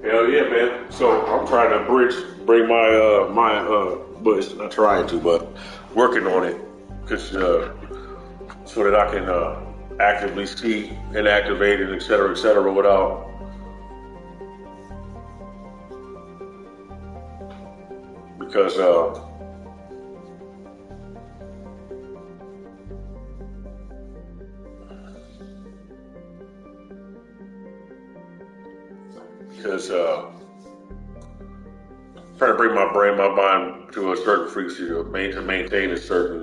Hell yeah, man. So I'm trying to bring my but not trying to, but working on it, cause so that I can actively see and activate it, et cetera, without because trying to bring my mind to a certain frequency to maintain a certain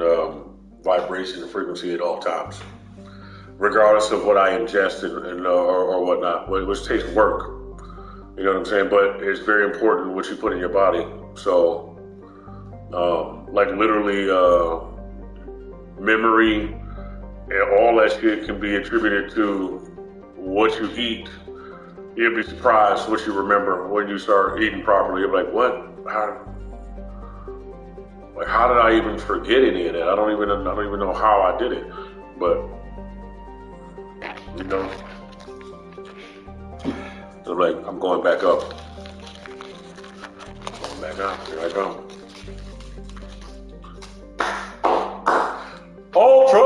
vibration and frequency at all times, regardless of what I ingest or whatnot, which takes work. You know what I'm saying? But it's very important what you put in your body. So, like literally, memory and all that shit can be attributed to what you eat. You'll be surprised what you remember when you start eating properly. You'll be like, what? How did I even forget any of that? I don't even know how I did it. But you know, I'm like, I'm going back up. Going back up. Here I come. Ultra!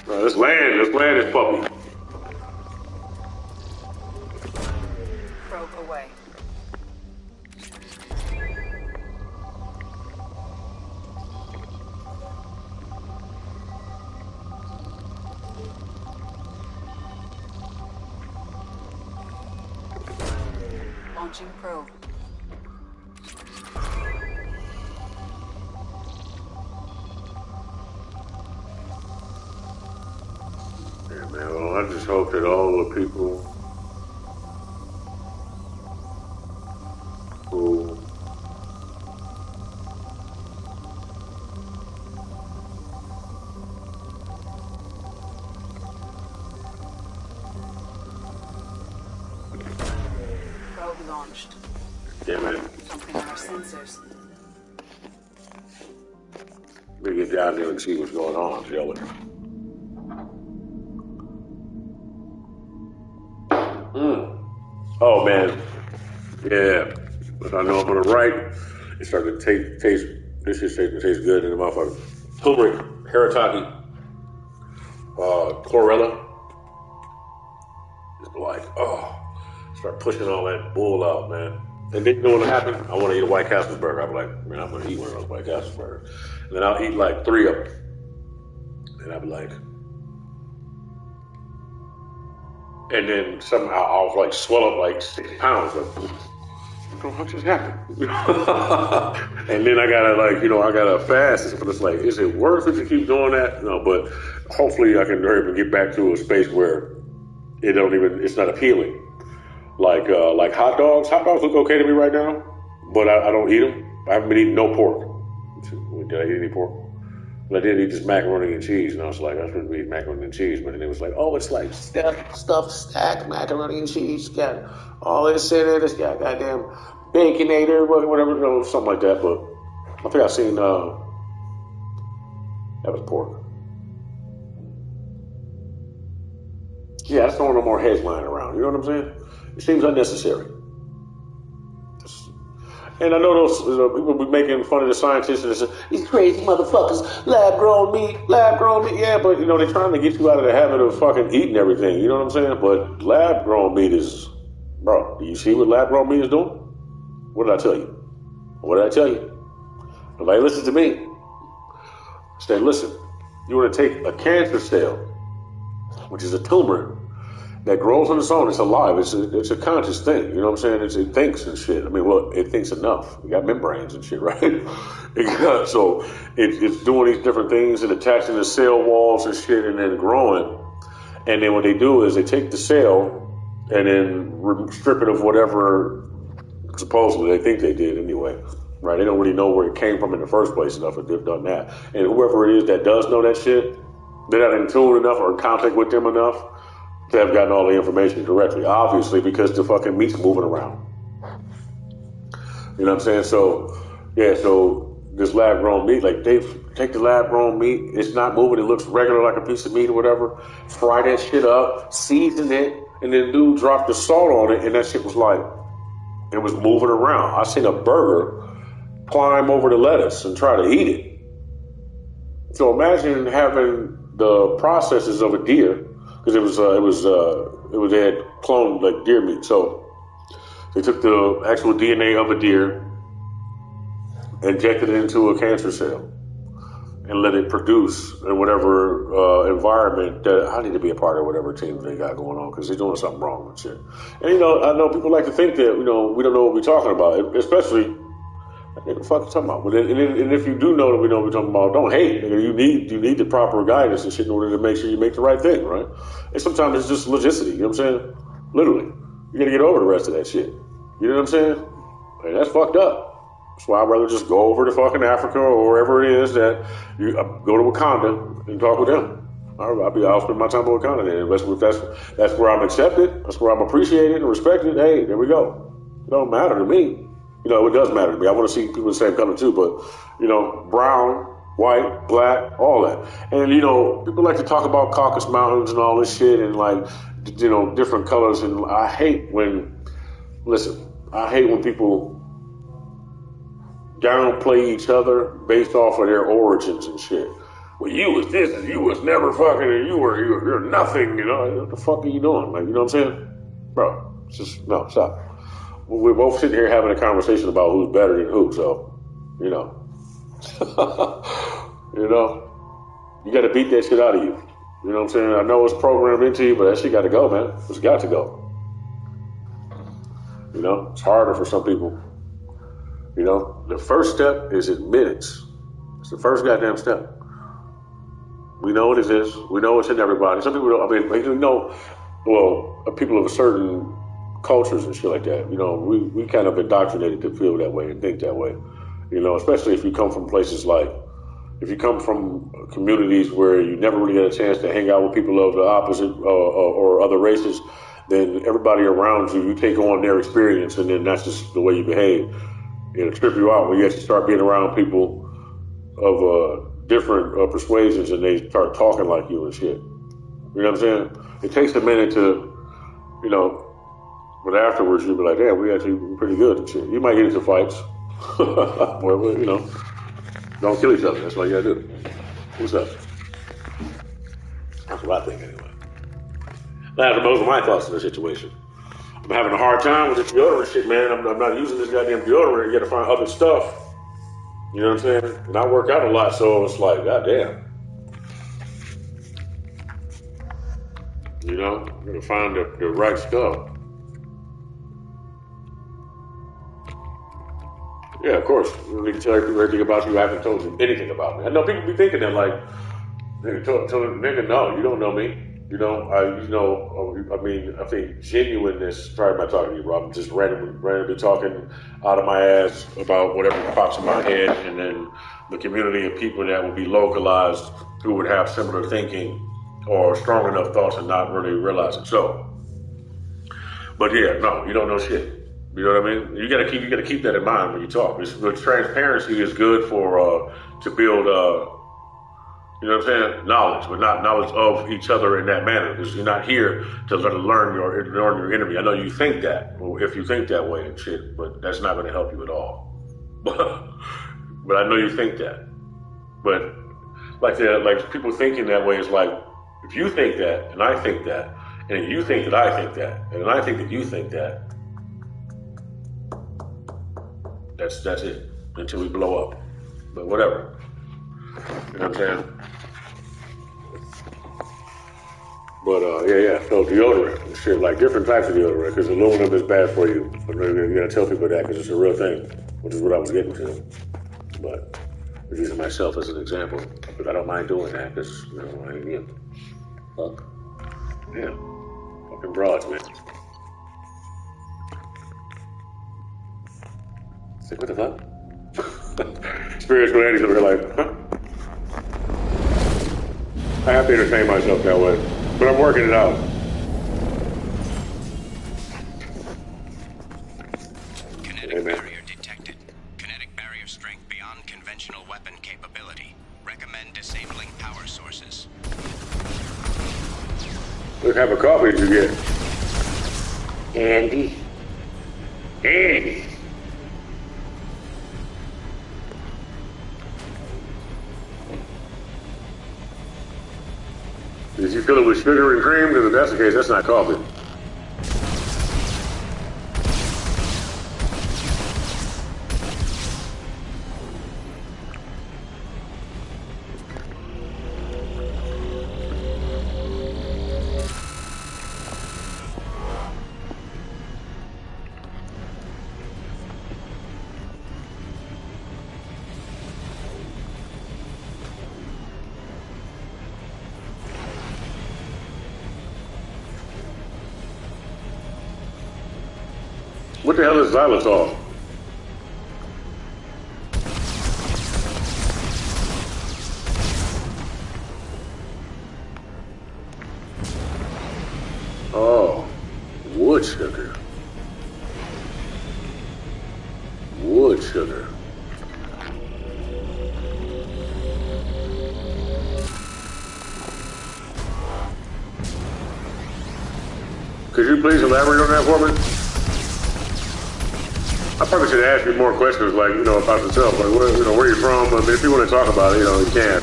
Let's land this puppy. Probe away. Launching probe. Yeah, man. Well, I just hope that all the people who Probe launched. damn it. Something on our sensors. We get down there and see what's going on, shall we? Oh man, yeah. But I know I'm on the right. It's starting to taste. This is starting to taste good in the motherfucker. Turmeric, haritaki, chlorella. It's like, start pushing all that bull out, man. And then you know what happened? I want to eat a White Castle burger. I'm like, man, I'm gonna eat one of those White Castle burgers. And then I'll eat like 3 of them. And I'll be like, and then somehow I'll like swell up like 6 pounds. Like, what just happened? And then I gotta fast. But it's like, is it worth it to keep doing that? No, but hopefully I can hurry up and get back to a space where it's not appealing. Like hot dogs. Hot dogs look okay to me right now, but I don't eat them. I haven't been eating no pork. Did I eat any pork? But I did eat this macaroni and cheese, and I was like, I shouldn't be eating macaroni and cheese. But then it was like, oh, it's like stuffed stacked macaroni and cheese. It's got all this in it. It's got goddamn baconator, whatever, something like that. But I think I seen that was pork. Yeah, I just don't want no more heads lying around. You know what I'm saying? It seems unnecessary. And I know those people be making fun of the scientists and say, these crazy motherfuckers, lab-grown meat. Yeah, but, they're trying to get you out of the habit of fucking eating everything. You know what I'm saying? But lab-grown meat is, bro, do you see what lab-grown meat is doing? What did I tell you? Nobody listen to me. Say, listen, you want to take a cancer cell, which is a tumor, that grows on its own. It's alive. It's a conscious thing. You know what I'm saying? It thinks and shit. I mean, well, it thinks enough. We got membranes and shit, right? So it's doing these different things and attaching the cell walls and shit and then growing. And then what they do is they take the cell and then strip it of whatever supposedly they think they did anyway. Right? They don't really know where it came from in the first place enough if they've done that. And whoever it is that does know that shit, they're not in tune enough or in contact with them enough to have gotten all the information directly, obviously, because the fucking meat's moving around. You know what I'm saying? So, yeah, so this lab-grown meat, like, they've take the lab grown meat. It's not moving. It looks regular like a piece of meat or whatever. Fry that shit up, season it, and then dude dropped the salt on it, and that shit was like, it was moving around. I seen a burger climb over the lettuce and try to eat it. So imagine having the processes of a deer, because they had cloned like deer meat. So they took the actual DNA of a deer, injected it into a cancer cell, and let it produce in whatever environment that I need to be a part of, whatever team they got going on, because they're doing something wrong and shit. And I know people like to think that we don't know what we're talking about, especially. What the fuck you talking about? And if you do know that we know what we're talking about, don't hate. You need the proper guidance and shit in order to make sure you make the right thing, right? And sometimes it's just logisticity, you know what I'm saying? Literally. You gotta get over the rest of that shit. You know what I'm saying? And that's fucked up. That's why I'd rather just go over to fucking Africa or wherever it is that you go to Wakanda and talk with them. I'll spend my time in Wakanda then. That's where I'm accepted. That's where I'm appreciated and respected. Hey, there we go. It don't matter to me. It does matter to me. I want to see people the same color too, but, brown, white, black, all that. And, people like to talk about Caucasus Mountains and all this shit and different colors. And I hate when people downplay each other based off of their origins and shit. Well, you was this and you was never fucking and you're nothing, what the fuck are you doing? Like, you know what I'm saying? Bro, no, stop. We're both sitting here having a conversation about who's better than who, so, you got to beat that shit out of you. You know what I'm saying? I know it's programmed into you, but that shit got to go, man. It's got to go. It's harder for some people. The first step is admittance. It's the first goddamn step. We know what it is. We know it's in everybody. Some people don't, people of a certain cultures and shit like that. We kind of indoctrinated to feel that way and think that way. Especially if you come from places if you come from communities where you never really get a chance to hang out with people of the opposite or other races, then everybody around you take on their experience, and then that's just the way you behave. It'll trip you out when you actually start being around people of different persuasions and they start talking like you and shit. You know what I'm saying? It takes a minute to, but afterwards you'll be like, damn, we're pretty good and shit. You might get into fights. Well, don't kill each other. That's what you gotta do. What's up? That's what I think anyway. Those are my thoughts on the situation. I'm having a hard time with this deodorant shit, man. I'm not using this goddamn deodorant. You gotta find other stuff. You know what I'm saying? And I work out a lot, so it's like, goddamn. I'm gonna find the right stuff. Yeah, of course. You need to tell people everything about you. I haven't told you anything about me. I know people be thinking that, like, nigga, no, you don't know me. I think genuineness, probably not talking to you, Rob. I'm just randomly talking out of my ass about whatever pops in my head, and then the community of people that would be localized who would have similar thinking or strong enough thoughts and not really realize it. So, but yeah, no, you don't know shit. You know what I mean? You gotta keep that in mind when you talk. Transparency is good for to build knowledge, but not knowledge of each other in that manner. Because you're not here to learn your enemy. I know you think that, or if you think that way and shit, but that's not going to help you at all. But I know you think that. But like people thinking that way is like, if you think that and I think that, and you think that I think that, and I think that you think that, that's it until we blow up. But whatever. You know what I'm saying? But yeah. So deodorant and shit, like different types of deodorant, because aluminum is bad for you. But you gotta tell people that because it's a real thing, which is what I was getting to. But I'm using myself as an example, but I don't mind doing that because fuck, yeah, fucking broads, man. It's like, what the fuck? Spiritual entities over here like, huh? I have to entertain myself that way, but I'm working it out. Kinetic barrier detected. Kinetic barrier strength beyond conventional weapon capability. type of coffee did you get? Andy. Andy. Did you fill it with sugar and cream? Because if that's the case, that's not coffee. What the hell is xylitol? Oh, wood sugar. Wood sugar. Could you please elaborate on that for me? I probably should ask you more questions, like, about yourself, like, where you're from. I mean, if you want to talk about it, you can.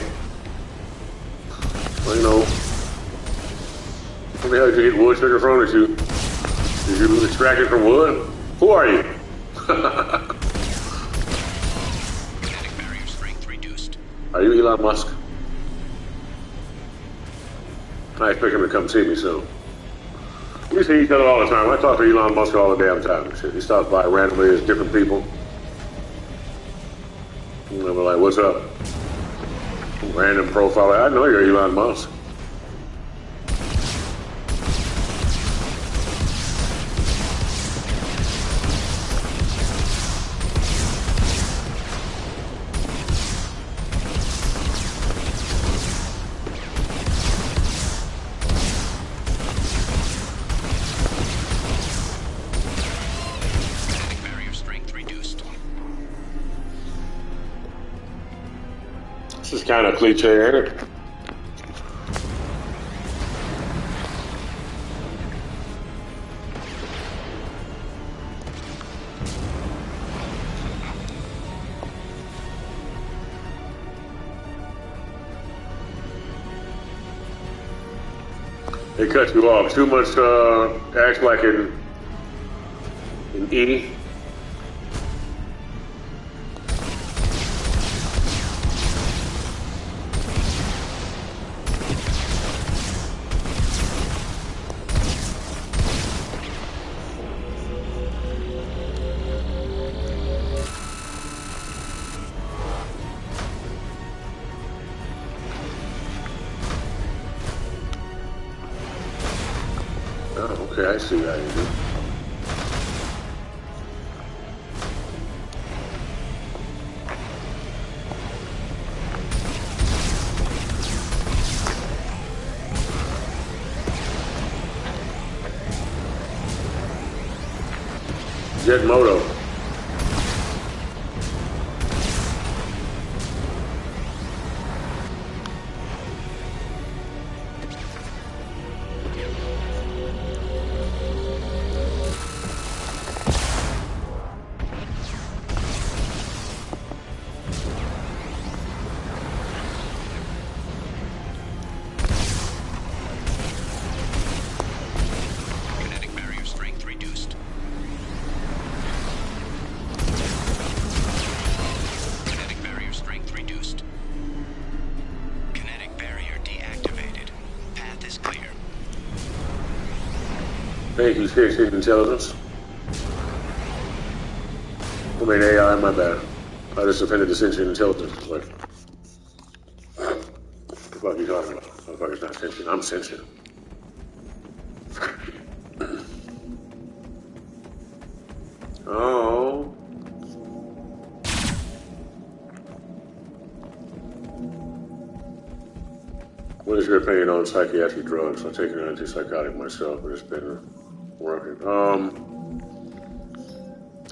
Well, where the hell did you get wood sugar from? Did you extract it from wood? Who are you? Kinetic barrier strength reduced. Are you Elon Musk? I expect him to come see me soon. We see each other all the time. I talk to Elon Musk all the damn time. He stops by randomly as different people. And we're like, what's up? Random profile. I know you're Elon Musk. This is kind of cliche, ain't it? They cut you off. Too much acts like in E. Oh, okay, I see how you do. Jet Moto. Thank you, Station Intelligence. I mean, AI, my bad. I just offended the sentient intelligence. It's like, what the fuck are you talking about? Motherfucker's not sentient. I'm sentient. Oh. What is your opinion on psychiatric drugs? I'm taking an antipsychotic myself, but it's been working.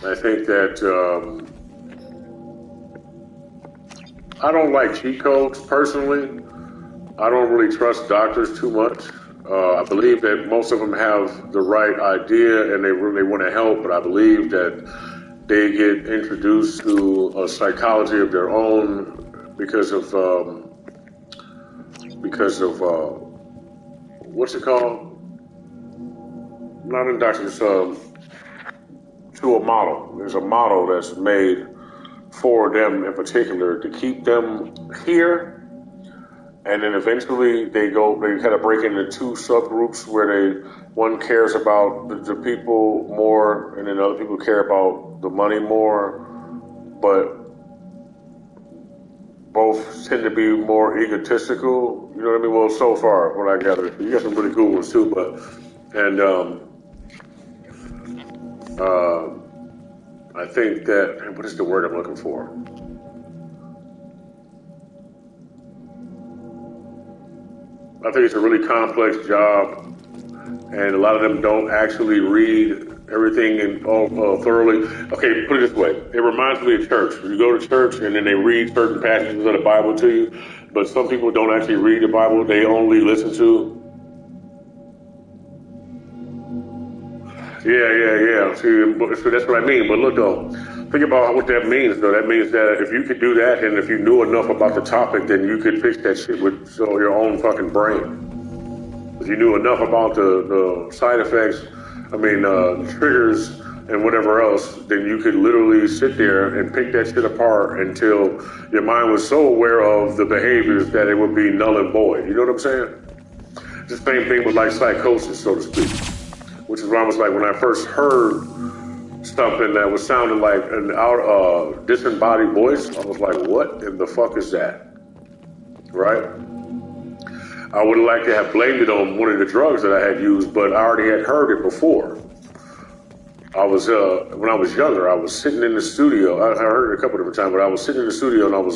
I think that I don't like cheat codes personally. I don't really trust doctors too much. I believe that most of them have the right idea and they really want to help, but I believe that they get introduced to a psychology of their own because of what's it called? Not indoctrination, to a model. There's a model that's made for them in particular to keep them here. And then eventually they kind of break into two subgroups where one cares about the people more and then other people care about the money more, but both tend to be more egotistical, you know what I mean? Well, so far, what I gather. You got some really cool ones too, I think that, what is the word I'm looking for? I think it's a really complex job, and a lot of them don't actually read everything thoroughly. Okay, put it this way. It reminds me of church. You go to church, and then they read certain passages of the Bible to you, but some people don't actually read the Bible. They only listen to. Yeah. See, so that's what I mean. But look, though, think about what that means, though. That means that if you could do that, and if you knew enough about the topic, then you could fix that shit with your own fucking brain. If you knew enough about the side effects, triggers and whatever else, then you could literally sit there and pick that shit apart until your mind was so aware of the behaviors that it would be null and void. You know what I'm saying? It's the same thing with like psychosis, so to speak. Which is why I was like, when I first heard something that was sounding like an disembodied voice, I was like, what in the fuck is that? Right? I would have liked to have blamed it on one of the drugs that I had used, but I already had heard it before. I was, when I was younger, I was sitting in the studio. I heard it a couple different times, but I was sitting in the studio and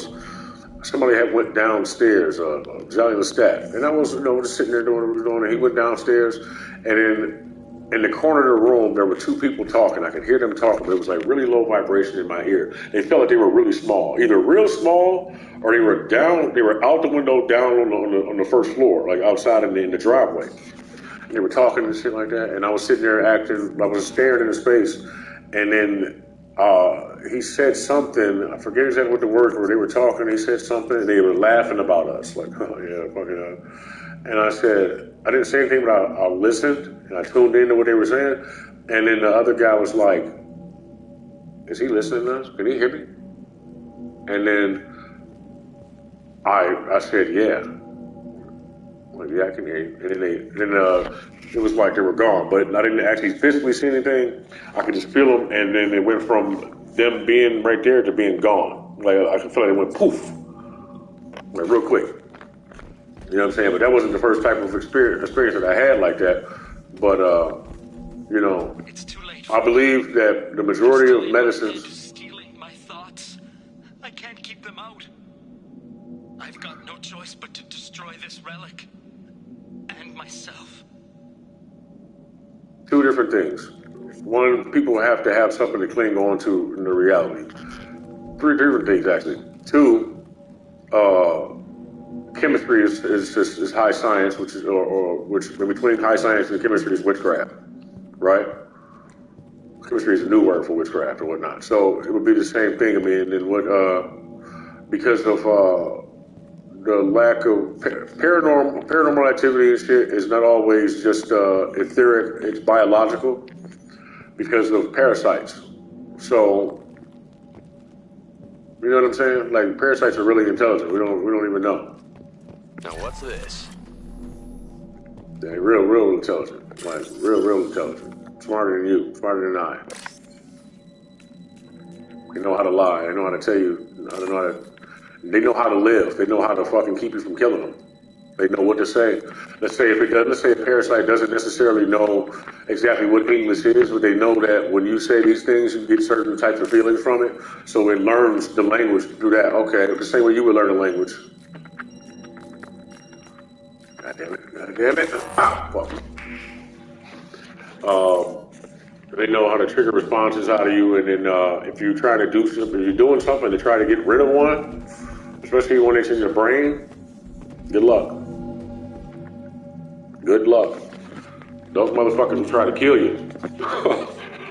somebody had went downstairs, Johnny Lestat, and I was, just sitting there doing what we were doing, and he went downstairs, and then in the corner of the room, there were two people talking. I could hear them talking, but it was like really low vibration in my ear. They felt like they were really small, either real small or they were out the window down on the first floor, like outside in the driveway. And they were talking and shit like that. And I was sitting there I was staring into space. And then he said something, I forget exactly what the words were. They were talking, he said something, and they were laughing about us. Like, oh yeah, fucking And I said, I didn't say anything, but I listened and I tuned into what they were saying. And then the other guy was like, is he listening to us? Can he hear me? And then I said, yeah. Like, yeah, I can hear you. And then it was like they were gone, but I didn't actually physically see anything. I could just feel them, and then it went from them being right there to being gone. Like, I could feel like it went poof, like real quick. You know what I'm saying? But that wasn't the first type of experience that I had like that. But, It's too late. I believe that the majority of medicines... Stealing my thoughts. I can't keep them out. I've got no choice but to destroy this relic. And myself. Two different things. One, people have to have something to cling on to in the reality. Three different things, actually. Two, chemistry is high science, which between high science and chemistry is witchcraft, right? Chemistry is a new word for witchcraft or whatnot. So it would be the same thing. Because of the lack of paranormal activity and shit is not always just etheric, it's biological because of parasites. So, you know what I'm saying? Like, parasites are really intelligent. We don't even know. Now what's this? They're real intelligent. Like, real intelligent. Smarter than you, smarter than I. They know how to lie. They know how to tell you. They know how to live. They know how to fucking keep you from killing them. They know what to say. Let's say a parasite doesn't necessarily know exactly what English is, but they know that when you say these things, you get certain types of feelings from it. So it learns the language through that. Okay, the same way you would learn a language. God damn it. Ah, fuck. They know how to trigger responses out of you, and then if you try to do something, if you're doing something to try to get rid of one, especially when it's in your brain, good luck. Good luck. Those motherfuckers will try to kill you.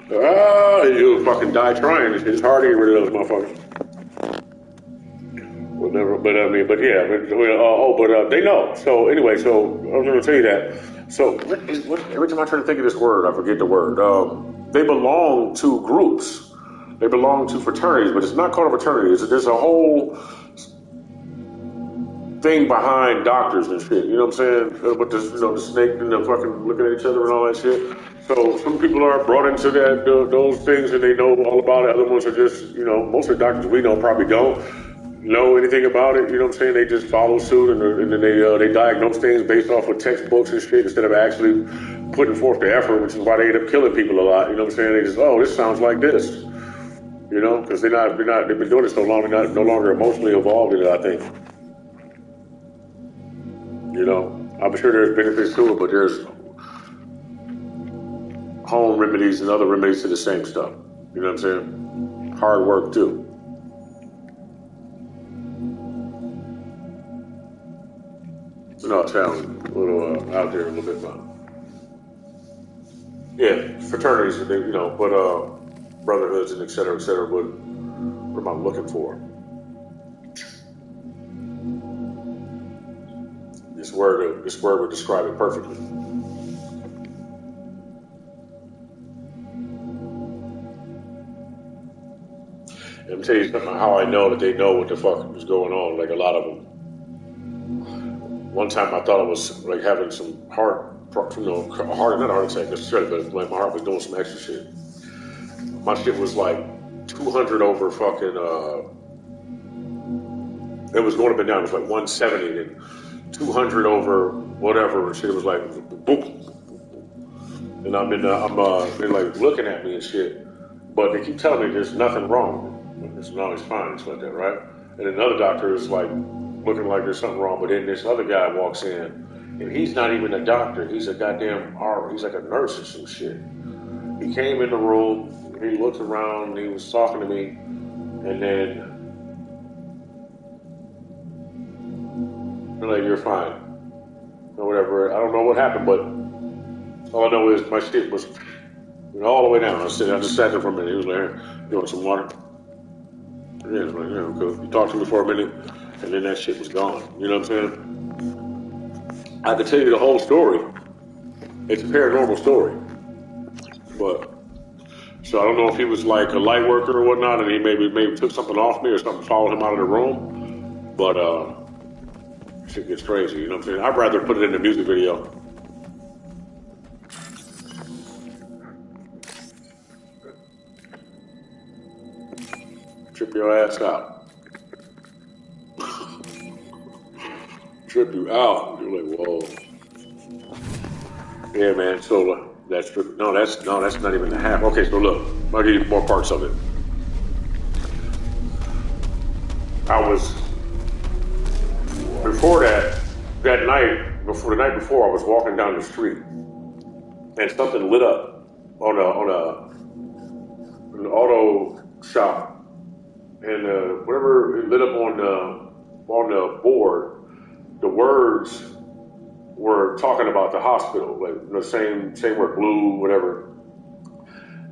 You'll fucking die trying. It's hard to get rid of those motherfuckers. Whatever, but I mean, but yeah, but they know. So anyway, so I was going to tell you that. So every time I try to think of this word, I forget the word. They belong to groups. They belong to fraternities, but it's not called a fraternity. There's a whole thing behind doctors and shit. You know what I'm saying? With the snake and the fucking looking at each other and all that shit. So some people are brought into those things and they know all about it. Other ones are just, most of the doctors we know probably don't know anything about it. You know what I'm saying? They just follow suit and then they diagnose things based off of textbooks and shit instead of actually putting forth the effort, which is why they end up killing people a lot. You know what I'm saying? They just, this sounds like this. Because they've been doing it so long, they're no longer emotionally involved in it, I think. I'm sure there's benefits to it, but there's home remedies and other remedies to the same stuff. You know what I'm saying? Hard work too. It sounds a little out there a little bit, but yeah, fraternities, but brotherhoods and et cetera, but what am I looking for? This word would describe it perfectly. And I'm telling you something how I know that they know what the fuck is going on. Like a lot of them. One time I thought I was like having some not a heart attack necessarily, but like my heart was doing some extra shit. My shit was like 200 over fucking. It was going up and down. It was like 170 and 200 over whatever and shit. It was like boom. And they're like looking at me and shit, but they keep telling me there's nothing wrong. It's always fine. It's like that, right? And another doctor is like looking like there's something wrong, but then this other guy walks in, and he's not even a doctor. He's a goddamn he's like a nurse or some shit. He came in the room, he looked around, and he was talking to me, and then they're like, "You're fine," or whatever. I don't know what happened, but all I know is my shit was all the way down. I just sat there for a minute. He was like, "You want some water?" Yeah, it's like, yeah, cool. He talked to me for a minute, and then that shit was gone. You know what I'm saying? I could tell you the whole story. It's a paranormal story. But, so I don't know if he was like a light worker or whatnot, and he maybe took something off me or something followed him out of the room. But, shit gets crazy, you know what I'm saying? I'd rather put it in the music video. Trip your ass out. Trip you out. You're like, whoa. Yeah, man. So that's not even the half. Okay, so look, I'll give you more parts of it. I was before the night before, I was walking down the street, and something lit up on an auto shop. And whatever it lit up on the board, the words were talking about the hospital, like the same word, blue, whatever,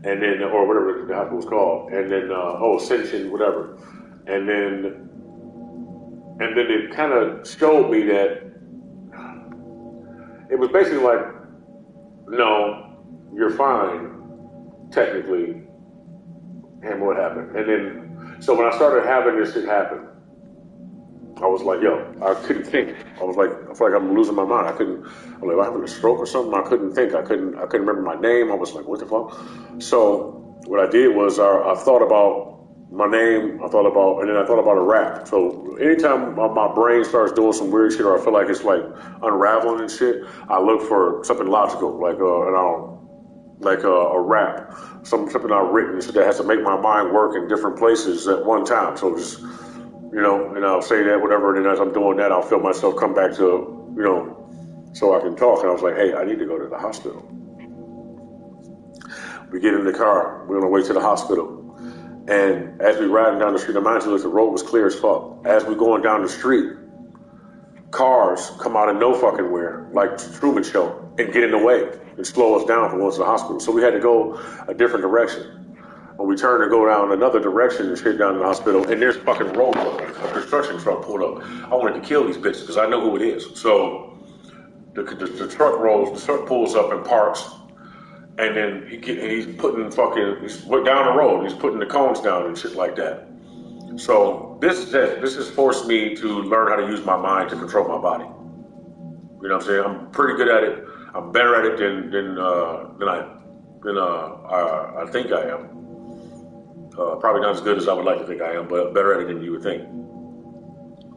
and then or whatever the hospital was called, and then Ascension, whatever, and then it kind of showed me that it was basically like, no, you're fine, technically, and what happened, and then. So when I started having this shit happen, I was like, yo, I couldn't think. I feel like I'm losing my mind. I'm like, am I having a stroke or something? I couldn't think. I couldn't remember my name. I was like, what the fuck? So what I did was I thought about my name. And then I thought about a rap. So anytime my brain starts doing some weird shit or I feel like it's like unraveling and shit, I look for something logical, like a rap, something I've written that has to make my mind work in different places at one time. So just, and I'll say that, whatever, and then as I'm doing that, I'll feel myself come back to, so I can talk. And I was like, hey, I need to go to the hospital. We get in the car, we're on our way to the hospital. And as we riding down the street, mind you, the road was clear as fuck. As we going down the street, cars come out of no fucking where, like Truman Show, and get in the way and slow us down from going to the hospital. So we had to go a different direction. When we turned to go down another direction and straight down to the hospital, and there's fucking road workers, a construction truck pulled up. I wanted to kill these bitches because I know who it is. So the truck pulls up and parks, and then he's putting he's down the road, he's putting the cones down and shit like that. So this has forced me to learn how to use my mind to control my body. You know what I'm saying? I'm pretty good at it. I'm better at it than I think I am. Probably not as good as I would like to think I am, but better at it than you would think.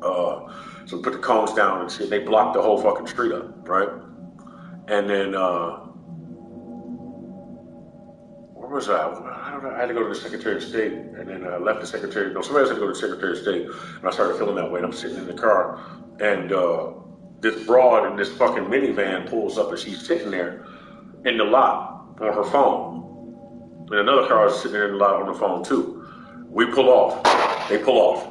So we put the cones down and shit. They blocked the whole fucking street up, right? And then where was I? I don't know. I had to go to the Secretary of State, and then I left the Secretary. No, somebody else had to go to the Secretary of State, and I started feeling that way. And I'm sitting in the car, and this broad in this fucking minivan pulls up, and she's sitting there in the lot on her phone. And another car is sitting there in the lot on the phone too. We pull off. They pull off.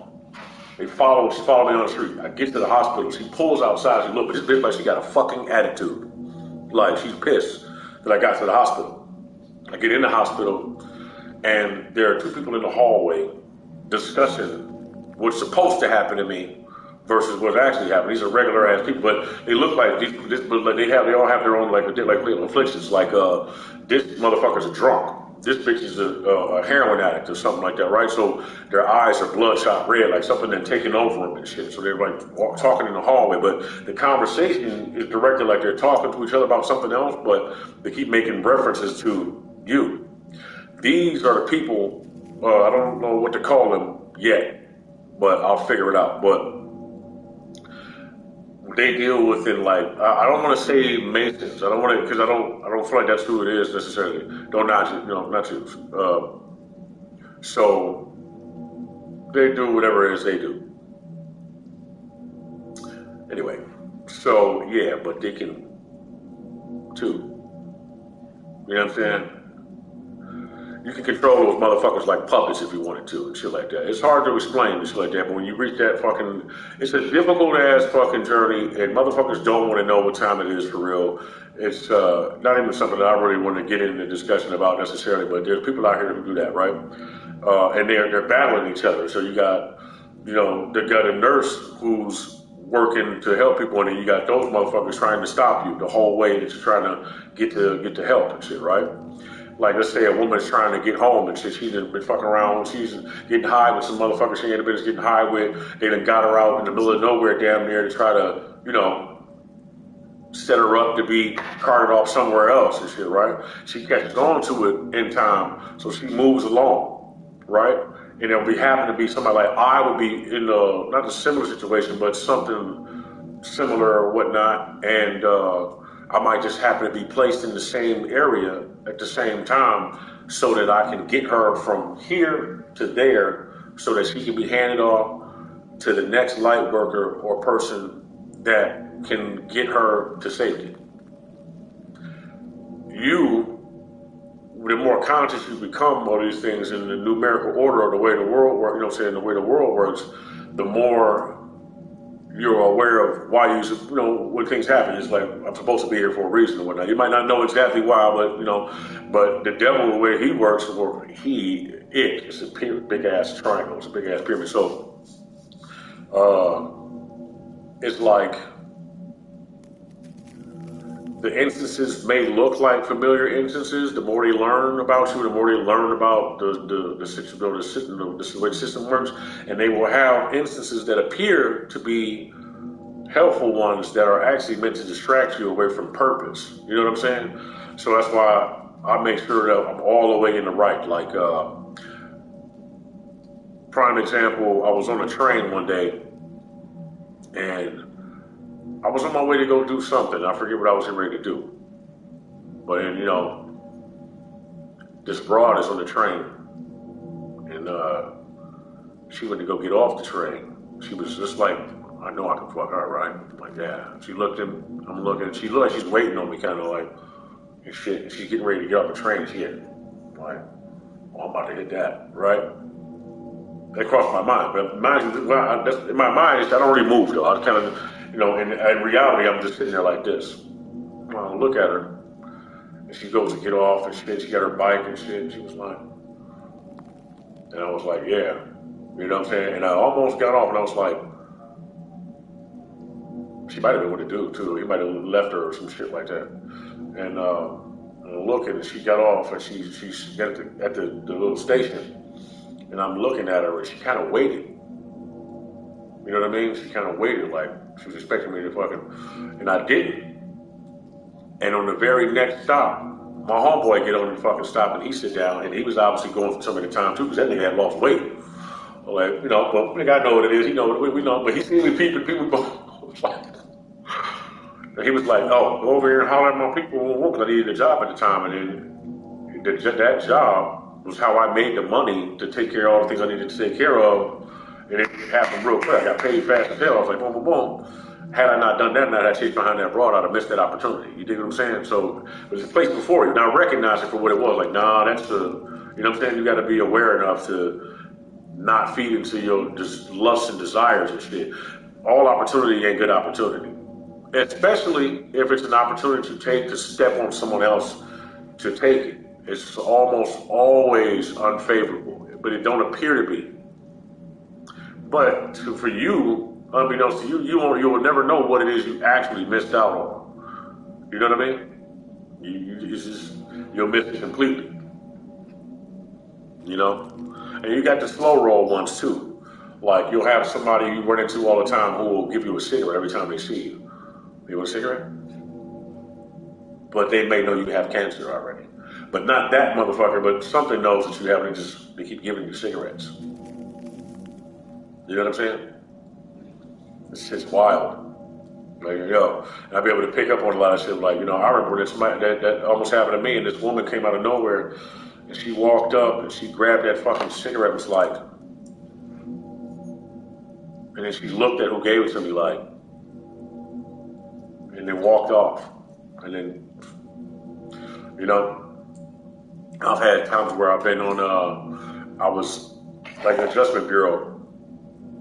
She followed me on the street. I get to the hospital. She pulls outside. She look, but this bitch like she got a fucking attitude. Like she's pissed that I got to the hospital. I get in the hospital, and there are two people in the hallway discussing what's supposed to happen to me versus what's actually happening. These are regular ass people, but they look like they all have their own like afflictions. Like this motherfucker's a drunk. This bitch is a heroin addict or something like that, right? So their eyes are bloodshot red, like something that's taking over them and shit. So they're like talking in the hallway, but the conversation is directed like they're talking to each other about something else, but they keep making references to you. These are the people, I don't know what to call them yet, but I'll figure it out. But they deal with it like, I don't want to say Masons. I don't want to, because I don't feel like that's who it is necessarily. Not you. So they do whatever it is they do. Anyway, so yeah, but they can too. You know what I'm saying? You can control those motherfuckers like puppets if you wanted to and shit like that. It's hard to explain and shit like that, but when you reach that fucking, it's a difficult ass fucking journey, and motherfuckers don't want to know what time it is for real. It's not even something that I really want to get into discussion about necessarily, but there's people out here who do that, right? And they're battling each other. So you got, they got a nurse who's working to help people, and then you got those motherfuckers trying to stop you the whole way that you're trying to get to help and shit, right? Like, let's say a woman's trying to get home and shit. She's been fucking around. She's getting high with some motherfuckers she ain't been getting high with. They done got her out in the middle of nowhere damn near to try to, set her up to be carted off somewhere else and shit, right? She catches on to it in time, so she moves along, right? And it'll happen to be somebody like I would be in not a similar situation, but something similar or whatnot, and I might just happen to be placed in the same area at the same time so that I can get her from here to there so that she can be handed off to the next light worker or person that can get her to safety. The more conscious you become of these things in the numerical order of the way the world works, the way the world works, the more you're aware of why when things happen. It's like, I'm supposed to be here for a reason or whatnot. You might not know exactly why, but the devil, the way he works, it's a big ass triangle, it's a big ass pyramid. So, it's like, the instances may look like familiar instances. The more they learn about you, the more they learn about the system, the way the system works, and they will have instances that appear to be helpful ones that are actually meant to distract you away from purpose. You know what I'm saying? So that's why I make sure that I'm all the way in the right. Like, prime example, I was on a train one day, and I was on my way to go do something. I forget what I was getting ready to do. But then, this broad is on the train. And she went to go get off the train. She was just like, I know I can fuck her, right? I'm like, yeah. She looked at me, I'm looking, she looked like she's waiting on me, kind of like, and shit. And she's getting ready to get off the train. She had, like, I'm about to hit that, right? That crossed my mind. But mind you, in my mind, I don't really move, though. I kind of, in reality, I'm just sitting there like this. I look at her, and she goes to get off, and she got her bike and shit. And she was like, and I was like, yeah, you know what I'm saying? And I almost got off, and I was like, she might have been with a dude too. He might have left her or some shit like that. And I'm looking, and she got off, and she's got at the little station, and I'm looking at her, and she kind of waited. You know what I mean? She kind of waited, like she was expecting me to fucking, and I didn't. And on the very next stop, my homeboy get on the fucking stop, and he sit down, and he was obviously going for some of the time too, because that nigga had lost weight. Like, but nigga, I know what it is. He know what we know, but he seen me peeping. People was like, and he was like, "Oh, go over here and holler at my people," because I needed a job at the time, and then that job was how I made the money to take care of all the things I needed to take care of. And it happened real quick. I got paid fast as hell. I was like, boom, boom, boom. Had I not done that, and I had chased behind that broad, I'd have missed that opportunity. You dig what I'm saying? So it was a place before you. Now recognize it for what it was. Like, nah, that's the, you know what I'm saying? You got to be aware enough to not feed into your lusts and desires and shit. All opportunity ain't good opportunity. Especially if it's an opportunity to take to step on someone else to take it. It's almost always unfavorable, but it don't appear to be. But for you, unbeknownst to you, you will never know what it is you actually missed out on. You know what I mean? You'll miss it completely. You know? And you got the slow roll ones too. Like you'll have somebody you run into all the time who will give you a cigarette every time they see you. You want a cigarette? But they may know you have cancer already. But not that motherfucker, but something knows that you have, and they keep giving you cigarettes. You know what I'm saying? It's wild. Like, and I'll be able to pick up on a lot of shit. Like, I remember that almost happened to me, and this woman came out of nowhere, and she walked up, and she grabbed that fucking cigarette, was like, and then she looked at who gave it to me, like, and then walked off. And then, I've had times where I've been on, I was like an adjustment bureau.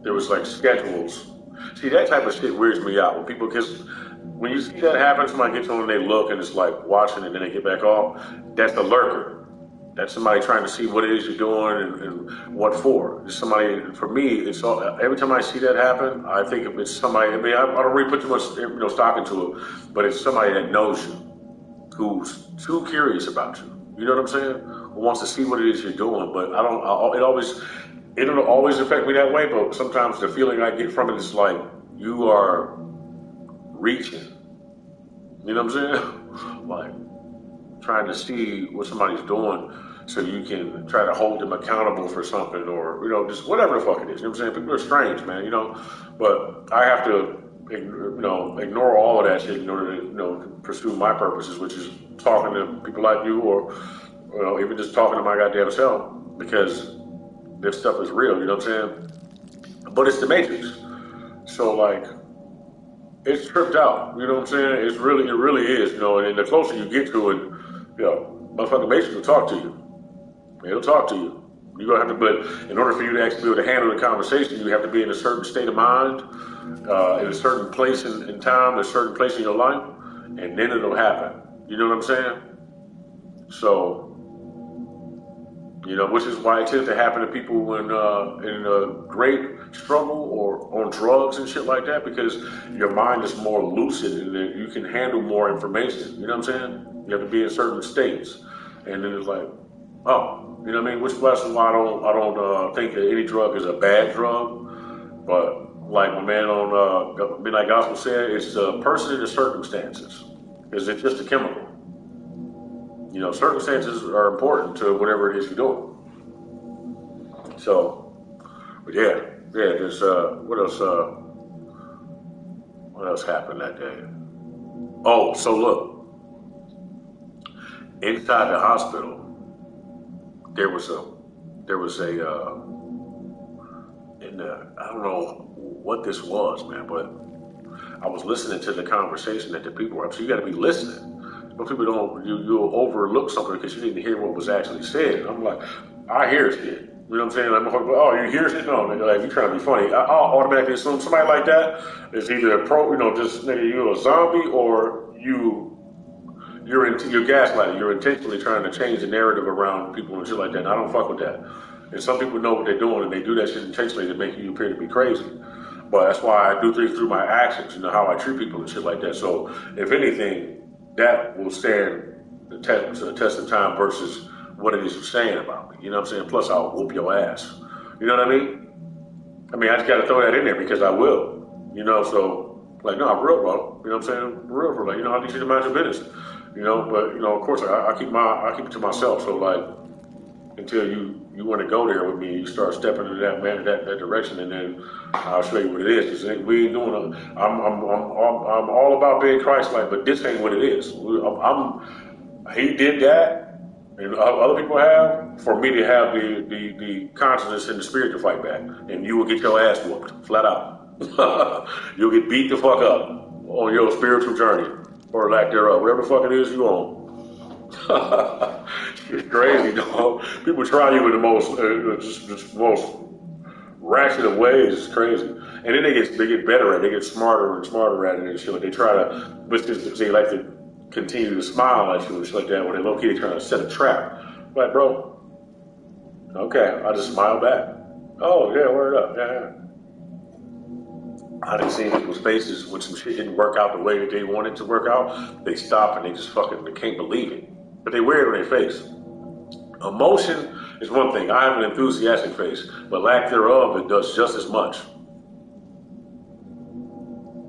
There was like schedules. See, that type of shit weirds me out. Because when you see that happen, somebody gets on and they look and it's like watching and then they get back off. That's the lurker. That's somebody trying to see what it is you're doing and what for. It's somebody, for me, it's all, every time I see that happen, I think it's somebody, I don't really put too much stock into it, but it's somebody that knows you, who's too curious about you. You know what I'm saying? Who wants to see what it is you're doing, but it'll always affect me that way, but sometimes the feeling I get from it is like you are reaching. You know what I'm saying? Like trying to see what somebody's doing so you can try to hold them accountable for something or, just whatever the fuck it is. You know what I'm saying? People are strange, man, but I have to, ignore all of that shit in order to, pursue my purposes, which is talking to people like you or, even just talking to my goddamn self because this stuff is real, you know what I'm saying? But it's the Matrix. So like, it's tripped out, you know what I'm saying? It really is, and the closer you get to it, motherfucking Matrix will talk to you. It'll talk to you. You're gonna have to, but in order for you to actually be able to handle the conversation, you have to be in a certain state of mind, in a certain place in time, a certain place in your life, and then it'll happen. You know what I'm saying? So, which is why it tends to happen to people when in a great struggle or on drugs and shit like that, because your mind is more lucid and you can handle more information. You know what I'm saying? You have to be in certain states, and then it's like, oh, you know what I mean? Which is why I don't think that any drug is a bad drug, but like my man on Midnight Gospel said, it's a person and the circumstances, because it's just a chemical. Circumstances are important to whatever it is you're doing. So, but yeah, there's, what else happened that day? Oh, so look, inside the hospital, there was a, I don't know what this was, man, but I was listening to the conversation that the people were having. So you got to be listening. But people you'll overlook something because you didn't hear what was actually said. And I'm like, I hear shit. You know what I'm saying? Like, oh, you hear shit? No, nigga, like, you trying to be funny. I'll automatically assume somebody like that is either a pro, just, nigga, you a zombie or you're gaslighting. You're intentionally trying to change the narrative around people and shit like that. And I don't fuck with that. And some people know what they're doing and they do that shit intentionally to make you appear to be crazy. But that's why I do things through my actions, how I treat people and shit like that. So if anything, that will stand the test of time versus what it is you're saying about me. You know what I'm saying? Plus, I'll whoop your ass. You know what I mean? I just got to throw that in there because I will. So, like, no, I'm real, bro. You know what I'm saying? I'm real, bro. Like, I need you to mind your business. But, of course, I keep it to myself. So, like, until you want to go there with me, you start stepping in that direction, and then I'll show you what it is. Because we ain't doing I'm all about being Christ-like, but this ain't what it is. He did that. And other people have, for me to have the consciousness and the spirit to fight back. And you will get your ass whooped, flat out. You'll get beat the fuck up on your spiritual journey, or lack thereof, whatever the fuck it is you own. It's crazy, dog. People try you in the most, most ratchet of ways. It's crazy. And then they get better at it. They get smarter and smarter at it and shit. They try to, but they like to continue to smile at you and shit like that when they low-key trying to set a trap. Like, bro, okay, I'll just smile back. Oh, yeah, word up, yeah. I done seen people's faces when some shit didn't work out the way that they wanted to work out. They stop and they just they can't believe it. But they wear it on their face. Emotion is one thing. I have an enthusiastic face, but lack thereof, it does just as much.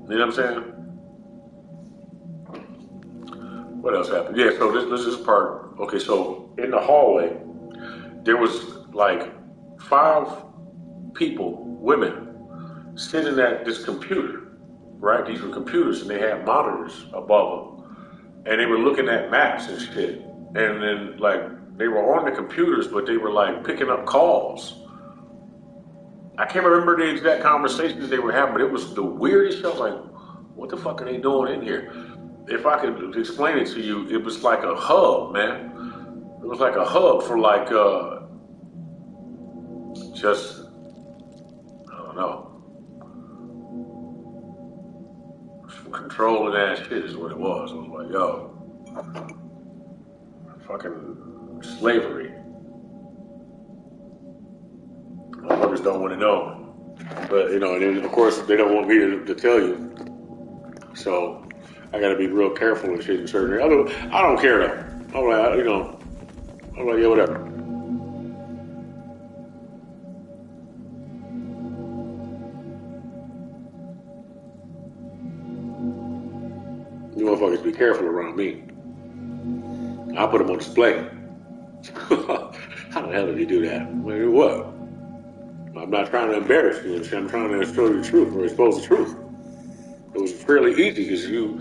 You know what I'm saying? What else happened? Yeah, so this is part. Okay, so in the hallway, there was like 5 people, women, sitting at this computer, right? These were computers, and they had monitors above them, and they were looking at maps and shit. And then, like, they were on the computers, but they were like picking up calls. I can't remember the exact conversations they were having, but it was the weirdest shit. I was like, what the fuck are they doing in here? If I could explain it to you, it was like a hub, man. It was like a hub for like, just, I don't know. Controlling that shit is what it was. I was like, yo, fucking slavery. Motherfuckers don't want to know. But, and then, of course, they don't want me to tell you. So, I gotta be real careful and shit in certain areas. I don't care though. I'm like, yeah, whatever. You motherfuckers be careful around me. I put them on display. How the hell did he do that? Well, what? I'm not trying to embarrass you. I'm trying to show you the truth or expose the truth. It was fairly easy because you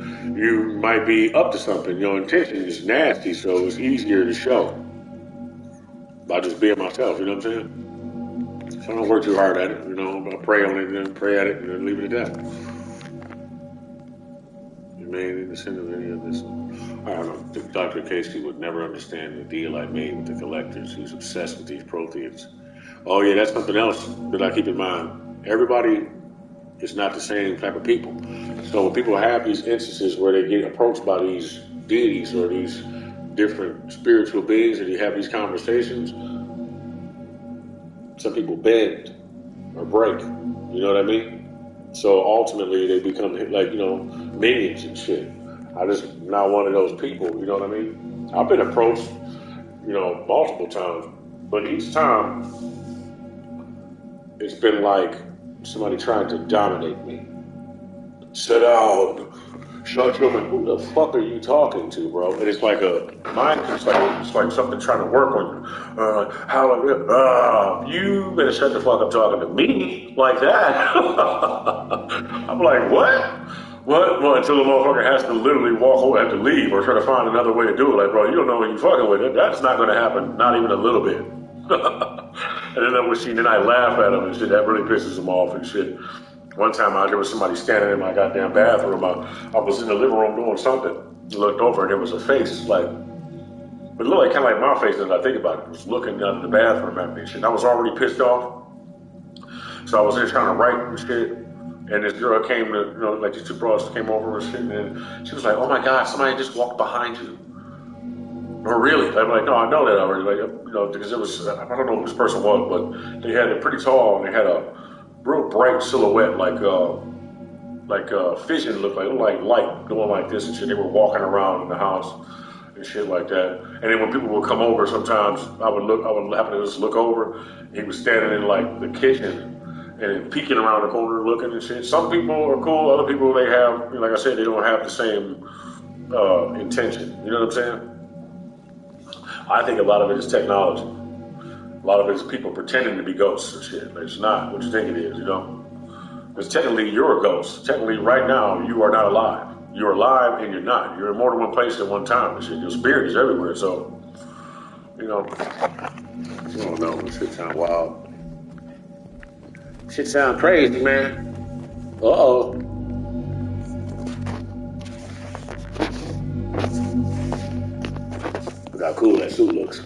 might be up to something. Your intention is nasty, so it's easier to show by just being myself. You know what I'm saying? So I don't work too hard at it. I pray on it and then pray at it and then leave it at that. You may need to send him any of this. I don't know. Dr. Casey would never understand the deal I made with the collectors. He was obsessed with these protheans. Oh yeah, that's something else that I keep in mind. Everybody is not the same type of people. So when people have these instances where they get approached by these deities or these different spiritual beings and you have these conversations, some people bend or break. You know what I mean? So ultimately they become like, minions and shit. I just not one of those people, you know what I mean? I've been approached, multiple times, but each time it's been like somebody trying to dominate me. Sit down. Shut your mouth. Who the fuck are you talking to, bro? And it's like it's like something trying to work on you. You better shut the fuck up talking to me like that. I'm like, what? What? Well, until the motherfucker has to literally walk away, have to leave, or try to find another way to do it. Like, bro, you don't know what you're fucking with. That's not going to happen. Not even a little bit. And then I laugh at him and shit. That really pisses him off and shit. One time there was somebody standing in my goddamn bathroom. I was in the living room doing something. I looked over and there was a face like But it looked like kind of like my face as I think about it. I was looking out the bathroom at me and shit. I was already pissed off. So I was just trying to write and shit. And this girl came to, like these two brothers came over and shit. And she was like, oh my God, somebody just walked behind you. Oh, really? I'm like, no, I know that already. Like, because it was, I don't know who this person was, but they had it pretty tall and they had a real bright silhouette, like fission looked like light doing like this and shit. They were walking around in the house and shit like that. And then when people would come over, sometimes I would happen to just look over. He was standing in like the kitchen and peeking around the corner looking and shit. Some people are cool. Other people, they have, like I said, they don't have the same intention. You know what I'm saying? I think a lot of it is technology. A lot of it is people pretending to be ghosts and shit. It's not what you think it is, Because technically you're a ghost. Technically right now you are not alive. You're alive and you're not. You're in more than one place at one time and shit. Your spirit is everywhere, so, I don't know. This shit sound wild. Shit sound crazy, man. Uh-oh. Look how cool that suit looks.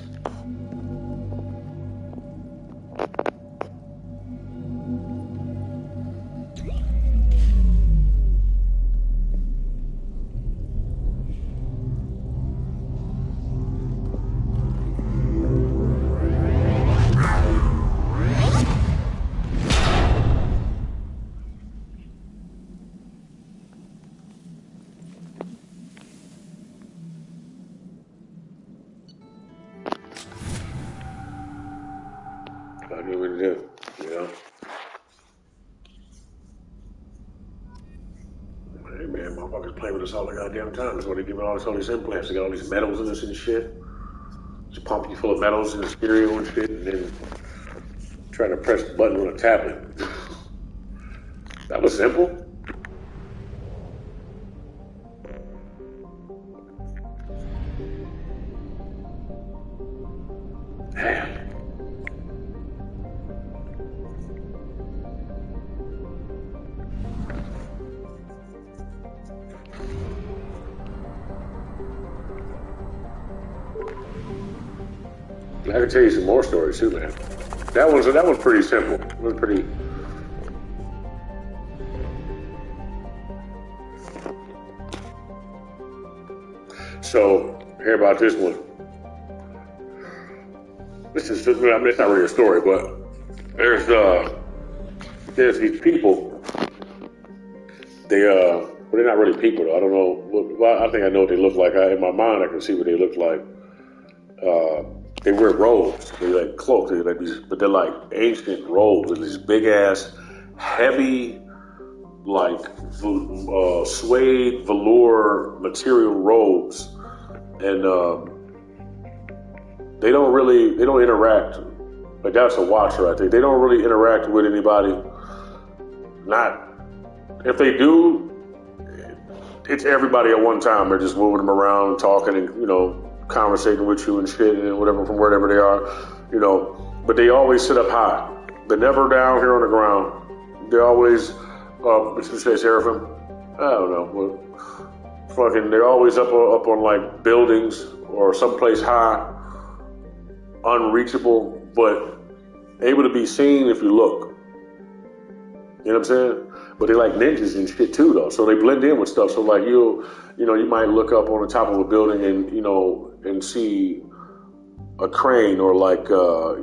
I knew what to do, Hey man, motherfuckers play with us all the goddamn time. That's why they give me all these implants. They got all these metals in this and shit. Just pump you full of metals and stereo and shit, and then try to press the button on a tablet. That was simple. Damn. I can tell you some more stories too, man. That one's pretty simple. It was pretty. So, hear about this one. This is, it's not really a story, but there's these people. They're not really people though. I don't know. Well, I think I know what they look like. In my mind, I can see what they look like. They wear robes. They like cloaks. They're like these, but they're like ancient robes and these big ass, heavy, like suede velour material robes, and they don't interact. Like that's a watcher, I think. They don't really interact with anybody. Not if they do. It's everybody at one time. They're just moving them around, talking, and conversating with you and shit and whatever from wherever they are, but they always sit up high. They're never down here on the ground. They're always, what you say, Seraphim? I don't know. They're always up on like buildings or someplace high, unreachable, but able to be seen if you look. You know what I'm saying? But they like ninjas and shit too, though. So they blend in with stuff. So like you might look up on the top of a building and see a crane or like a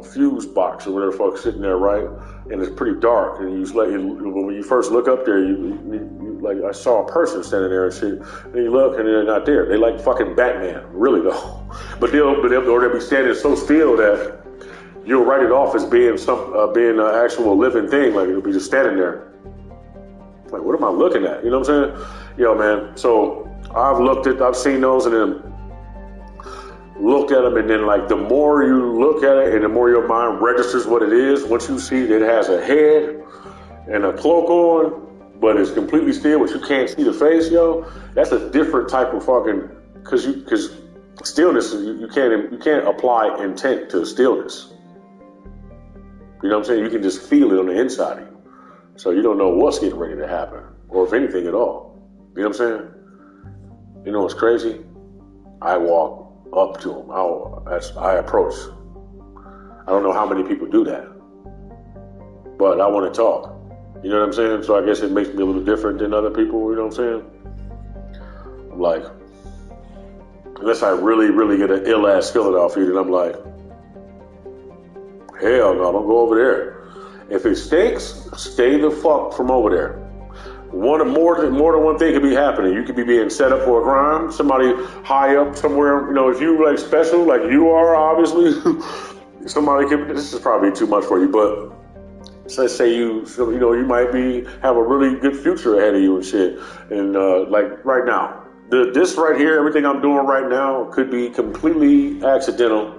fuse box or whatever the fuck sitting there, right? And it's pretty dark. And when you first look up there, you like I saw a person standing there and shit. And you look and they're not there. They like fucking Batman, really though. But they'll be standing so still that you'll write it off as being being an actual living thing. Like it'll be just standing there. Like, what am I looking at? You know what I'm saying? Yo, man. So I've seen those and then looked at them, and then like the more you look at it and the more your mind registers what it is, once you see that it has a head and a cloak on, but it's completely still, but you can't see the face, yo, that's a different type of fucking, because stillness, you can't apply intent to stillness. You know what I'm saying? You can just feel it on the inside of you. So you don't know what's getting ready to happen, or if anything at all. You know what I'm saying? You know what's crazy? I walk up to them. I approach. I don't know how many people do that, but I want to talk. You know what I'm saying? So I guess it makes me a little different than other people. You know what I'm saying? I'm like, unless I really, really get an ill ass feeling off you, then I'm like, hell no, don't go over there. If it stinks, stay the fuck from over there. More than one thing could be happening. You could be being set up for a crime. Somebody high up somewhere. You know, if you like special, like you are, obviously, somebody could. This is probably too much for you, but let's say you might have a really good future ahead of you and shit. And like right now, this right here, everything I'm doing right now could be completely accidental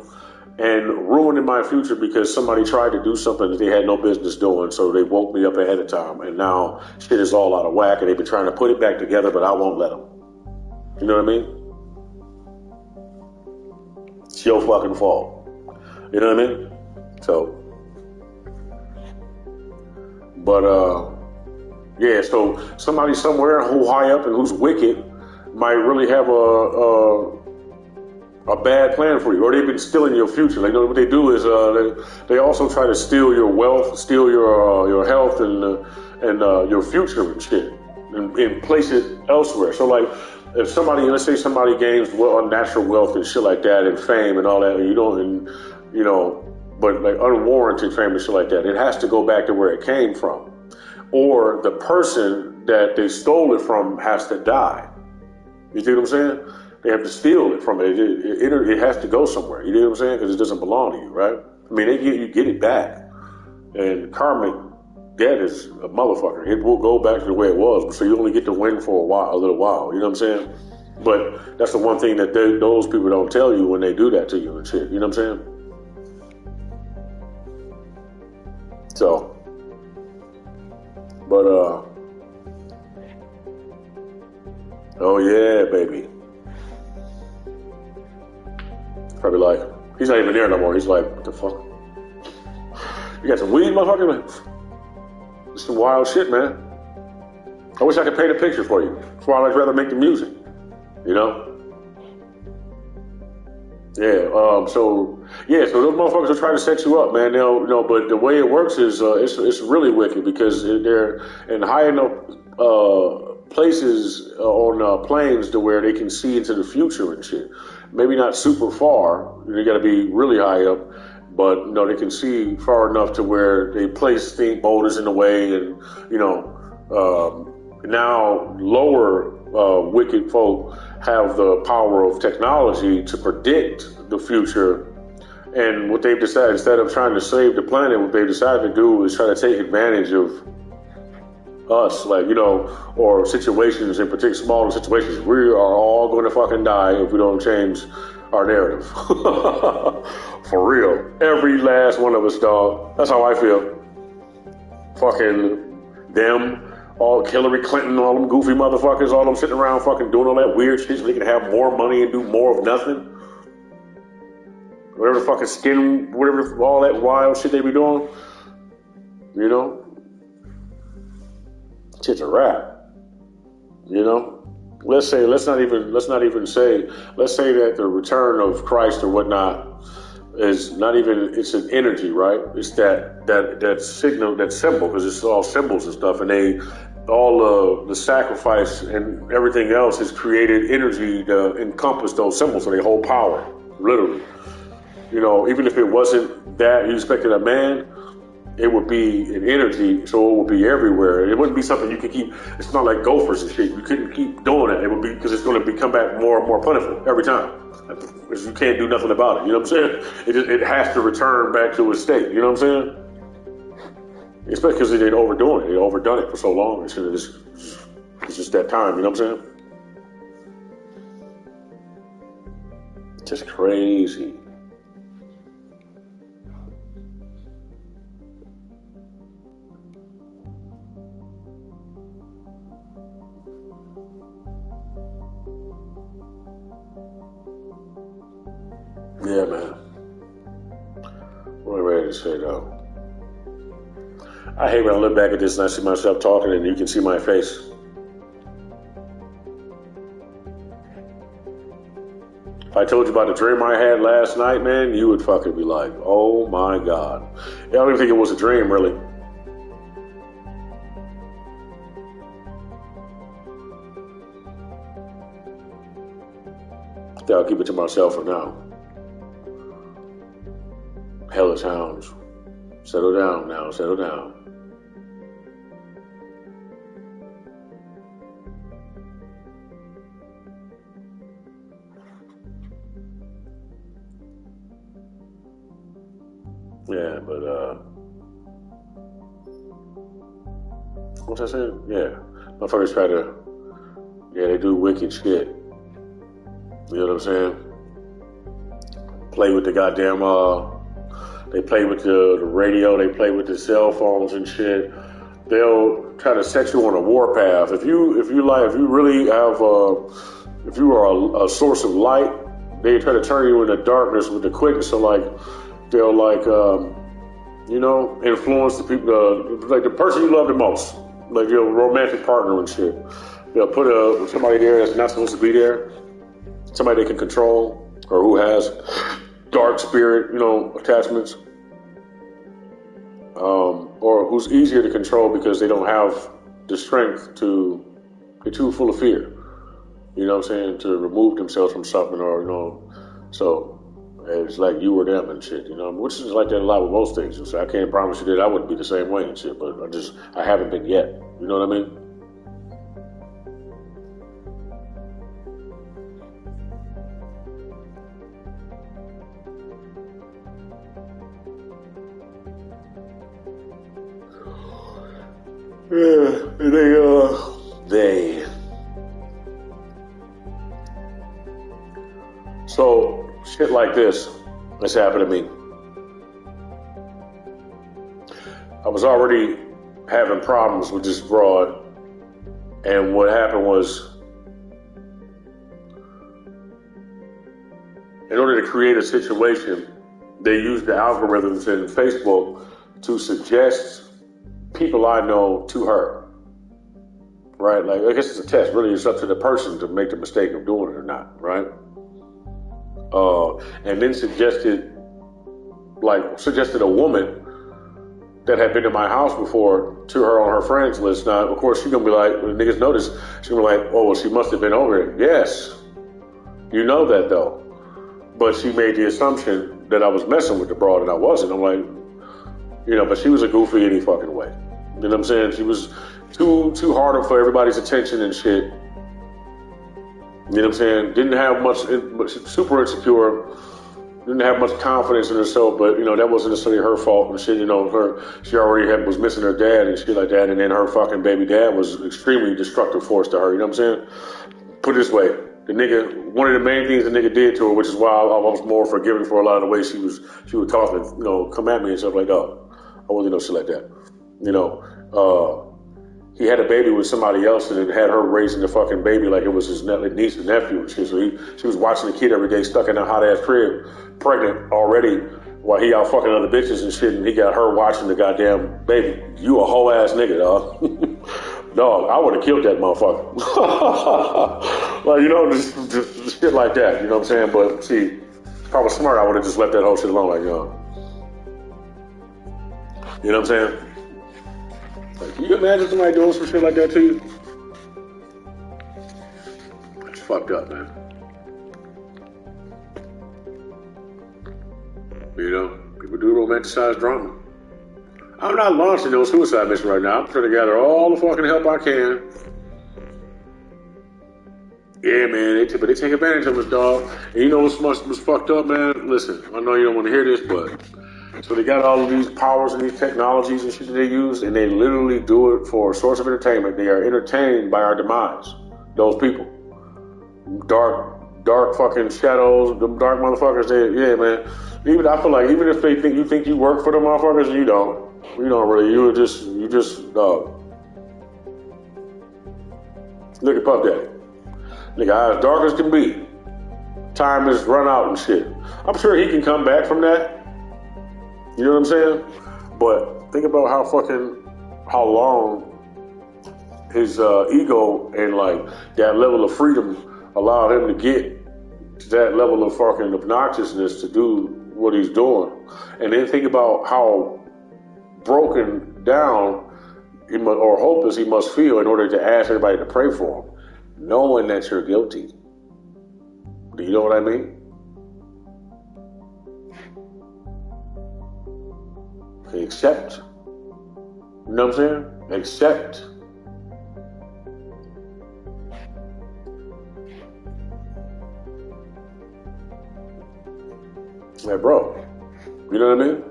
and ruining my future because somebody tried to do something that they had no business doing, so they woke me up ahead of time, and now shit is all out of whack, and they've been trying to put it back together, but I won't let them. You know what I mean? It's your fucking fault. You know what I mean? So, but yeah, so somebody somewhere who high up and who's wicked might really have a bad plan for you, or they've been stealing your future. Like, you know, what they do is they also try to steal your wealth, steal your health and your future and shit, and place it elsewhere. So like, if somebody, let's say somebody gains unnatural wealth and shit like that, and fame and all that, and but like unwarranted fame and shit like that, it has to go back to where it came from, or the person that they stole it from has to die. You see what I'm saying? They have to steal it from it. It has to go somewhere. You know what I'm saying? Because it doesn't belong to you, right? I mean, you get it back. And karmic debt is a motherfucker. It will go back to the way it was. So you only get to win for a little while. You know what I'm saying? But that's the one thing that those people don't tell you when they do that to you and shit. You know what I'm saying? So, but oh yeah, baby. Probably like, he's not even there no more. He's like, what the fuck? You got some weed, motherfucker? It's some wild shit, man. I wish I could paint a picture for you. That's why I'd rather make the music. You know? Yeah, so those motherfuckers will try to set you up, man. But the way it works is it's really wicked because they're in high enough places on planes to where they can see into the future and shit. Maybe not super far. They got to be really high up, but they can see far enough to where they place boulders in the way, and now lower wicked folk have the power of technology to predict the future. And what they've decided, instead of trying to save the planet, what they've decided to do is try to take advantage of us, or situations, in particular smaller situations. We are all going to fucking die if we don't change our narrative. For real. Every last one of us, dog. That's how I feel. Fucking them, all Hillary Clinton, all them goofy motherfuckers, all them sitting around fucking doing all that weird shit so they can have more money and do more of nothing. Whatever fucking whatever, all that wild shit they be doing. Shit's a wrap. Let's say that the return of Christ or whatnot is not even, it's an energy, right? It's that signal, that symbol, because it's all symbols and stuff, and all the sacrifice and everything else has created energy to encompass those symbols, so they hold power, literally. Even if it wasn't that you expected a man, it would be an energy, so it would be everywhere. It wouldn't be something you could keep. It's not like gophers and shit. You couldn't keep doing it. It would be, because it's going to come back more and more plentiful every time. Because you can't do nothing about it. You know what I'm saying? It has to return back to its state. You know what I'm saying? Especially because they'd overdoing it. They overdone it for so long. It's just that time. You know what I'm saying? Just crazy. Yeah, man. What am I ready to say, though? I hate when I look back at this and I see myself talking and you can see my face. I told you about the dream I had last night, man, you would fucking be like, oh my God. I don't even think it was a dream, really. I'll keep it to myself for now. Hellish hounds. Settle down now, settle down. Yeah, but what's I saying? Yeah. Motherfuckers try to, they do wicked shit. You know what I'm saying? Play with the goddamn, they play with the radio, they play with the cell phones and shit. They'll try to set you on a warpath. If you really have, if you are a source of light, they try to turn you into darkness with the quickness. So like, they'll like, influence the people, like the person you love the most, like your romantic partner and shit. They'll put somebody there that's not supposed to be there. Somebody they can control, or who has dark spirit, attachments, or who's easier to control because they don't have the strength to, they're too full of fear, you know what I'm saying, to remove themselves from something, or, so it's like you or them and shit, which is like that a lot with most things. So I can't promise you that I wouldn't be the same way and shit, but I haven't been yet, you know what I mean? Yeah, they. So shit like this happened to me. I was already having problems with this broad, and what happened was, in order to create a situation, they used the algorithms in Facebook to suggest people I know to her, right? Like, I guess it's a test. Really, it's up to the person to make the mistake of doing it or not, right? And then suggested a woman that had been to my house before to her on her friends list. Now, of course, she's gonna be like, when niggas notice, she's gonna be like, oh, well, she must have been over it. Yes, you know that though. But she made the assumption that I was messing with the broad, and I wasn't. I'm like, but she was a goofy any fucking way. You know what I'm saying? She was too hard for everybody's attention and shit. You know what I'm saying? Didn't have much, super insecure. Didn't have much confidence in herself, but that wasn't necessarily her fault and shit. She already was missing her dad and shit like that, and then her fucking baby dad was an extremely destructive force to her. You know what I'm saying? Put it this way. The nigga, one of the main things the nigga did to her, which is why I was more forgiving for a lot of the ways she would talk and, come at me and stuff like that. I wasn't no shit like that. He had a baby with somebody else and had her raising the fucking baby like it was his niece and nephew and shit. So she was watching the kid every day stuck in a hot ass crib, pregnant already, while he out fucking other bitches and shit, and he got her watching the goddamn baby. You a whole ass nigga, dog. Dog, I would have killed that motherfucker. Like, just shit like that, you know what I'm saying? But see, if I was smart, I would have just left that whole shit alone, like, you know what I'm saying? Like, can you imagine somebody doing some shit like that to you? It's fucked up, man. People do romanticize drama. I'm not launching no suicide mission right now. I'm trying to gather all the fucking help I can. Yeah, man, but they take advantage of us, dog. And you know what's fucked up, man? Listen, I know you don't want to hear this, but so they got all of these powers and these technologies and shit that they use, and they literally do it for a source of entertainment. They are entertained by our demise. Those people. Dark fucking shadows, them dark motherfuckers, yeah, man. I feel like even if they think you work for them motherfuckers, you don't. You don't really. You just dog. Look at Puff Daddy. Nigga, as dark as can be. Time is run out and shit. I'm sure he can come back from that. You know what I'm saying? But think about how long his ego and like that level of freedom allowed him to get to that level of fucking obnoxiousness to do what he's doing. And then think about how broken down or hopeless he must feel in order to ask everybody to pray for him, knowing that you're guilty. Do you know what I mean? Okay, accept. You know what I'm saying? Accept. Like, bro, you know what I mean?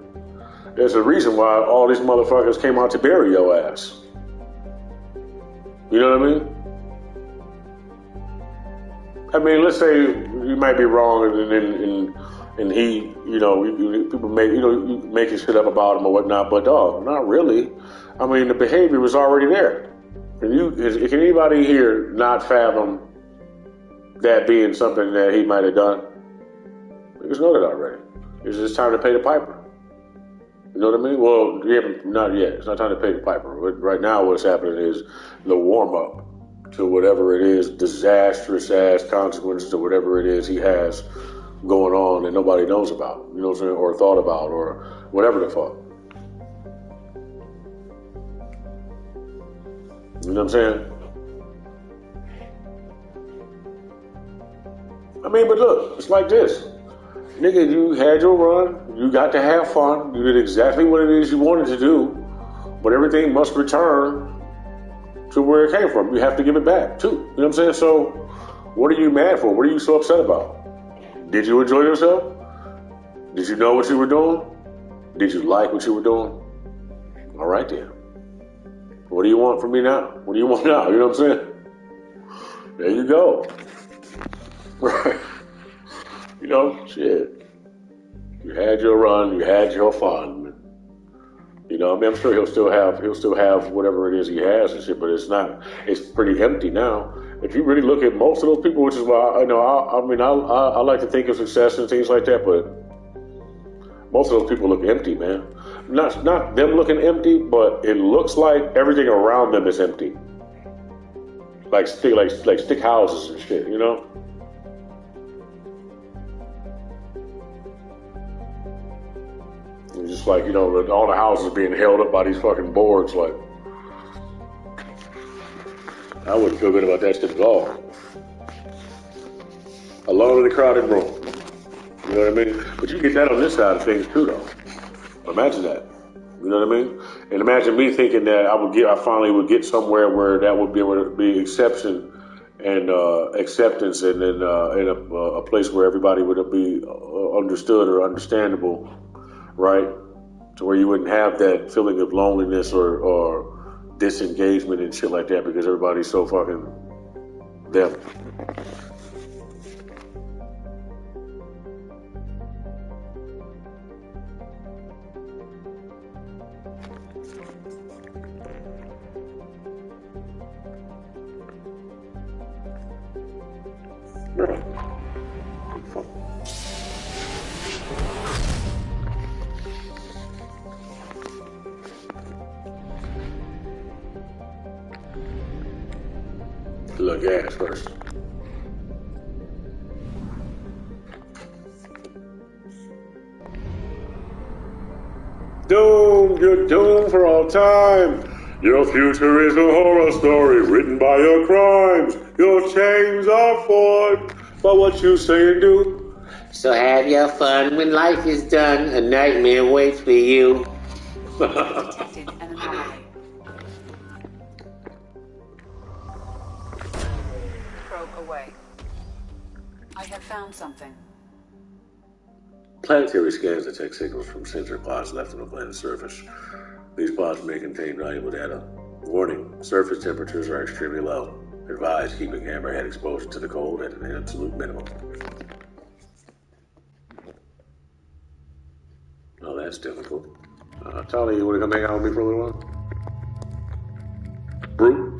There's a reason why all these motherfuckers came out to bury your ass. You know what I mean? I mean, let's say you might be wrong, and he, you know, people make, you know, making shit up about him or whatnot, but dog, not really. I mean, the behavior was already there. Can anybody here not fathom that being something that he might have done? Niggas know that already. It's just time to pay the piper. You know what I mean? Well, yeah, not yet. It's not time to pay the piper. Right now, what's happening is the warm up to whatever it is, disastrous ass consequences to whatever it is he has going on that nobody knows about. You know what I'm saying? Or thought about, or whatever the fuck. You know what I'm saying? I mean, but look, it's like this. Nigga, you had your run, you got to have fun, you did exactly what it is you wanted to do, but everything must return to where it came from. You have to give it back, too. You know what I'm saying? So, what are you mad for? What are you so upset about? Did you enjoy yourself? Did you know what you were doing? Did you like what you were doing? All right, then. What do you want from me now? What do you want now? You know what I'm saying? There you go. Right. You know, shit. You had your run, you had your fun. You know, I mean, I'm sure he'll still have whatever it is he has and shit, but it's pretty empty now. If you really look at most of those people, which is why, I like to think of success and things like that, but most of those people look empty, man. Not them looking empty, but it looks like everything around them is empty. Like stick houses and shit, you know? It's just like, you know, all the houses being held up by these fucking boards, like, I wouldn't feel good about that shit at all. Alone in a crowded room. You know what I mean? But you get that on this side of things too, though. Imagine that. You know what I mean? And imagine me thinking that I finally would get somewhere where that would be able to be exception and acceptance, and then in a place where everybody would be understood or understandable, right? To where you wouldn't have that feeling of loneliness or disengagement and shit like that because everybody's so fucking them. Look, gas first. Doomed, you're doomed for all time. Your future is a horror story written by your crimes. Your chains are forged by what you say and do. So have your fun when life is done. A nightmare waits for you. Detected an anomaly. Probe away. I have found something. Planetary scans detect signals from sensor pods left on the planet's surface. These pods may contain valuable data. Warning, surface temperatures are extremely low. Advise keeping Hammerhead exposure to the cold at an absolute minimum. Oh, that's difficult. Tali, you want to come hang out with me for a little while? Brute?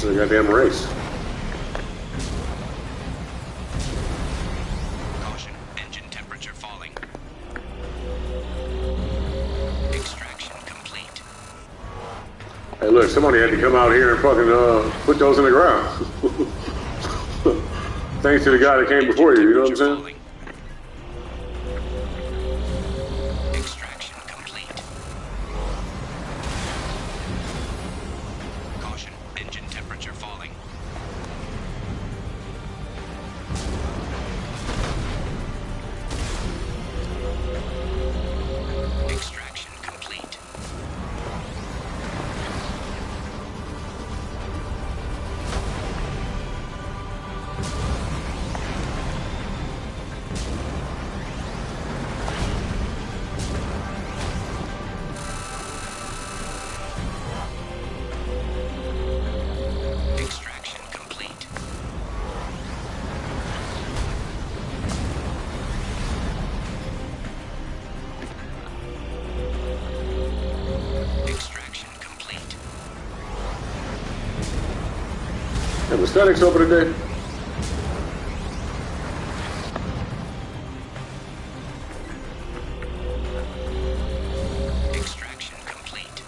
This is a goddamn race. Caution, engine temperature falling. Extraction complete. Hey, look, somebody had to come out here and fucking put those in the ground. Thanks to the guy that came before you, you know what I'm saying? Extraction complete. Caution, engine temperature falling. Extraction complete. Extraction complete. Extraction complete. Have the statics open today? Extraction complete.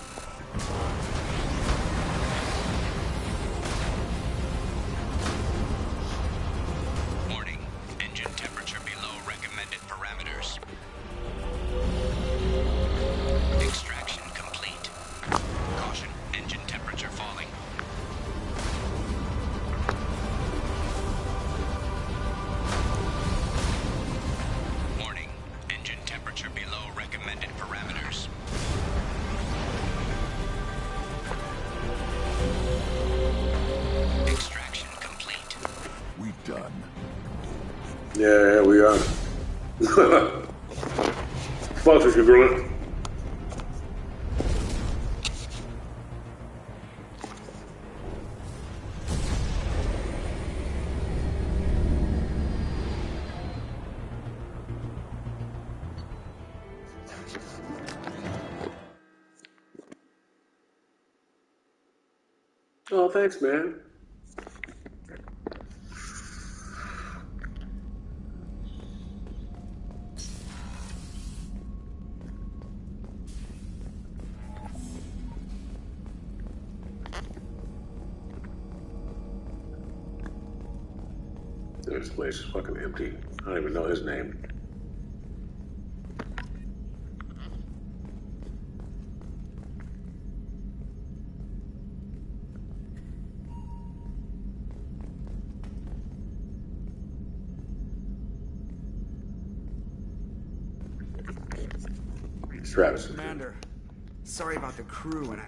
Warning, engine temperature below recommended parameters. Extraction complete. Caution, engine temperature falling. Warning, engine temperature below recommended parameters. Extraction complete. We done. Yeah, we are. Fuck this congruent. Oh, thanks, man. This place is fucking empty. I don't even know his name. Travis. Commander, sorry about the crew, and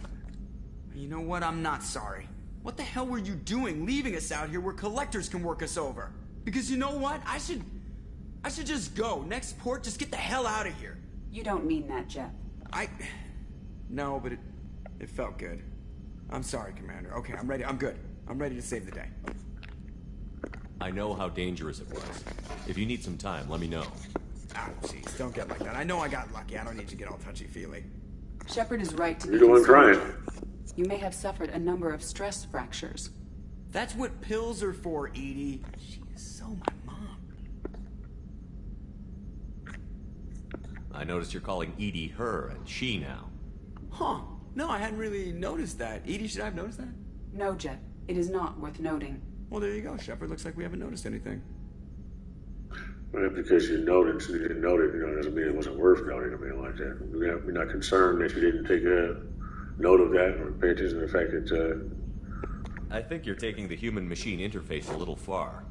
you know what? I'm not sorry. What the hell were you doing leaving us out here where collectors can work us over? Because you know what? I should just go. Next port, just get the hell out of here. You don't mean that, Jeff. No, but it felt good. I'm sorry, Commander. Okay, I'm ready. I'm good. I'm ready to save the day. I know how dangerous it was. If you need some time, let me know. Ah, jeez, don't get like that. I know I got lucky. I don't need to get all touchy-feely. Shepard is right to be You're the one concerned. crying. You may have suffered a number of stress fractures. That's what pills are for, Edie. She is so my mom. I noticed you're calling Edie her and she now. Huh. No, I hadn't really noticed that. Edie, should I have noticed that? No, Jeff. It is not worth noting. Well, there you go, Shepard. Looks like we haven't noticed anything. Well, because you noted, so you didn't note it, doesn't mean it wasn't worth noting. I mean, like that. We're not concerned that you didn't take a note of that or pay attention to the fact that. I think you're taking the human-machine interface a little far.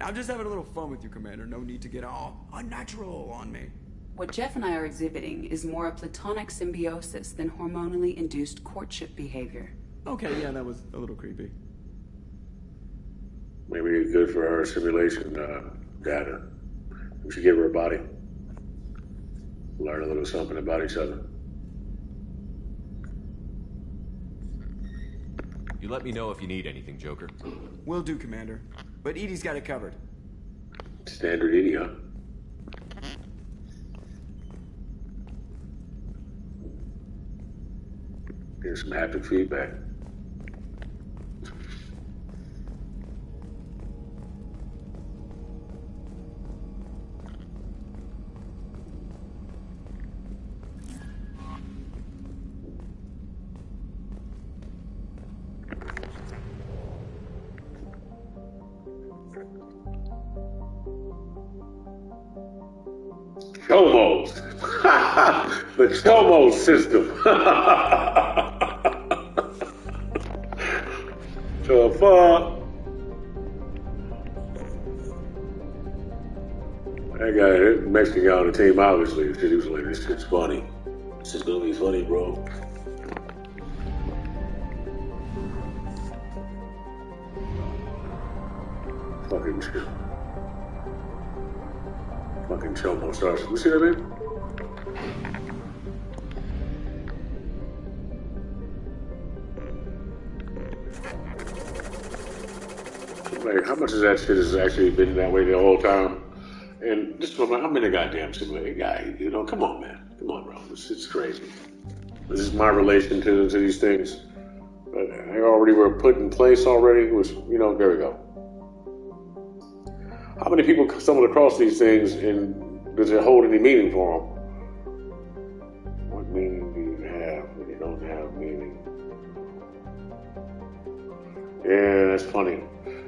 I'm just having a little fun with you, Commander. No need to get all unnatural on me. What Jeff and I are exhibiting is more a platonic symbiosis than hormonally induced courtship behavior. Okay, yeah, that was a little creepy. Maybe it's good for our simulation data. We should give her a body. Learn a little something about each other. You let me know if you need anything, Joker. Will do, Commander. But Edie's got it covered. Standard Edie, huh? Here's some haptic feedback. Chomos. The Chomo system. The fuck? That guy, Mexican guy on the team, obviously, he was like, this shit's funny. This is gonna be funny, bro. Fucking shit. Fucking Chomo stars. You see that, man? Like, how much of that shit has actually been that way the whole time? And just like, I'm in a goddamn simulated guy. You know, come on, man. Come on, bro. It's crazy. This is my relation to these things. But they already were put in place already. It was, you know, there we go. How many people stumbled across these things, and does it hold any meaning for them? What meaning do you have when you don't have meaning? Yeah, that's funny.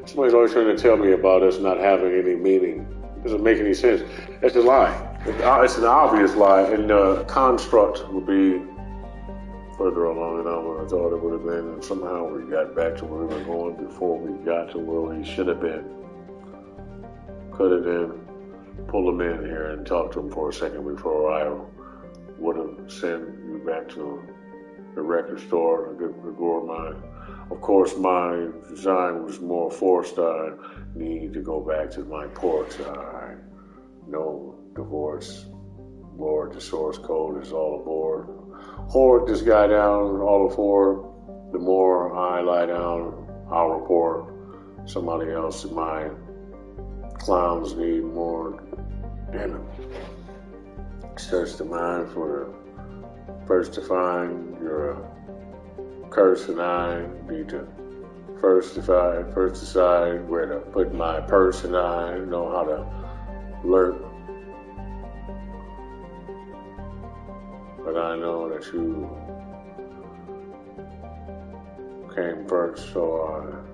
Somebody's always trying to tell me about us not having any meaning. It doesn't make any sense. It's a lie. It's an obvious lie, and the construct would be further along than I would have thought it would have been, and somehow we got back to where we were going before we got to where we should have been. Cut it in, pull them in here and talk to them for a second before I would have sent you back to the record store, the gourmet. Of course, my design was more forced. I need to go back to my port. I know divorce. Lord, the source code is all aboard. Hoard this guy down, all aboard. The more I lie down, I'll report. Somebody else in my clowns need more. Damn it. Search the mind for the first to find. You're a curse, and I need to first decide where to put my purse, and I know how to lurk. But I know that you came first, so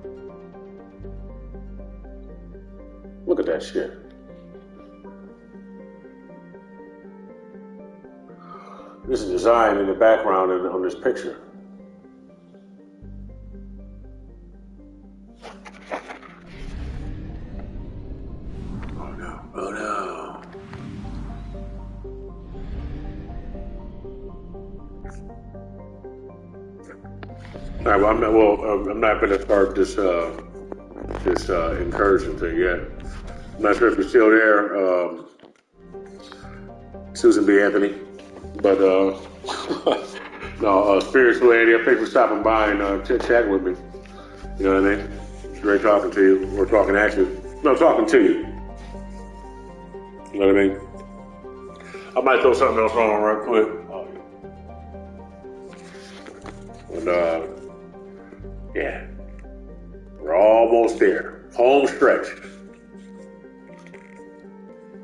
look at that shit. This is design in the background on this picture. Oh no, oh no. All right, well, I'm not going to start this incursion thing yet. I'm not sure if you're still there, Susan B. Anthony, but no, spiritual lady. I think for stopping by and chatting with me. You know what I mean? It's great talking to you. We're talking at you. No, talking to you. You know what I mean? I might throw something else on right quick. And yeah, we're almost there. Home stretch.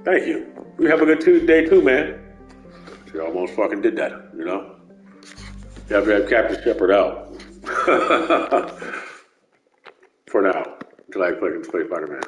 Thank you. You have a good day too, man. You almost fucking did that, you know? You have to have Captain Shepard out. For now, until I play Spider-Man.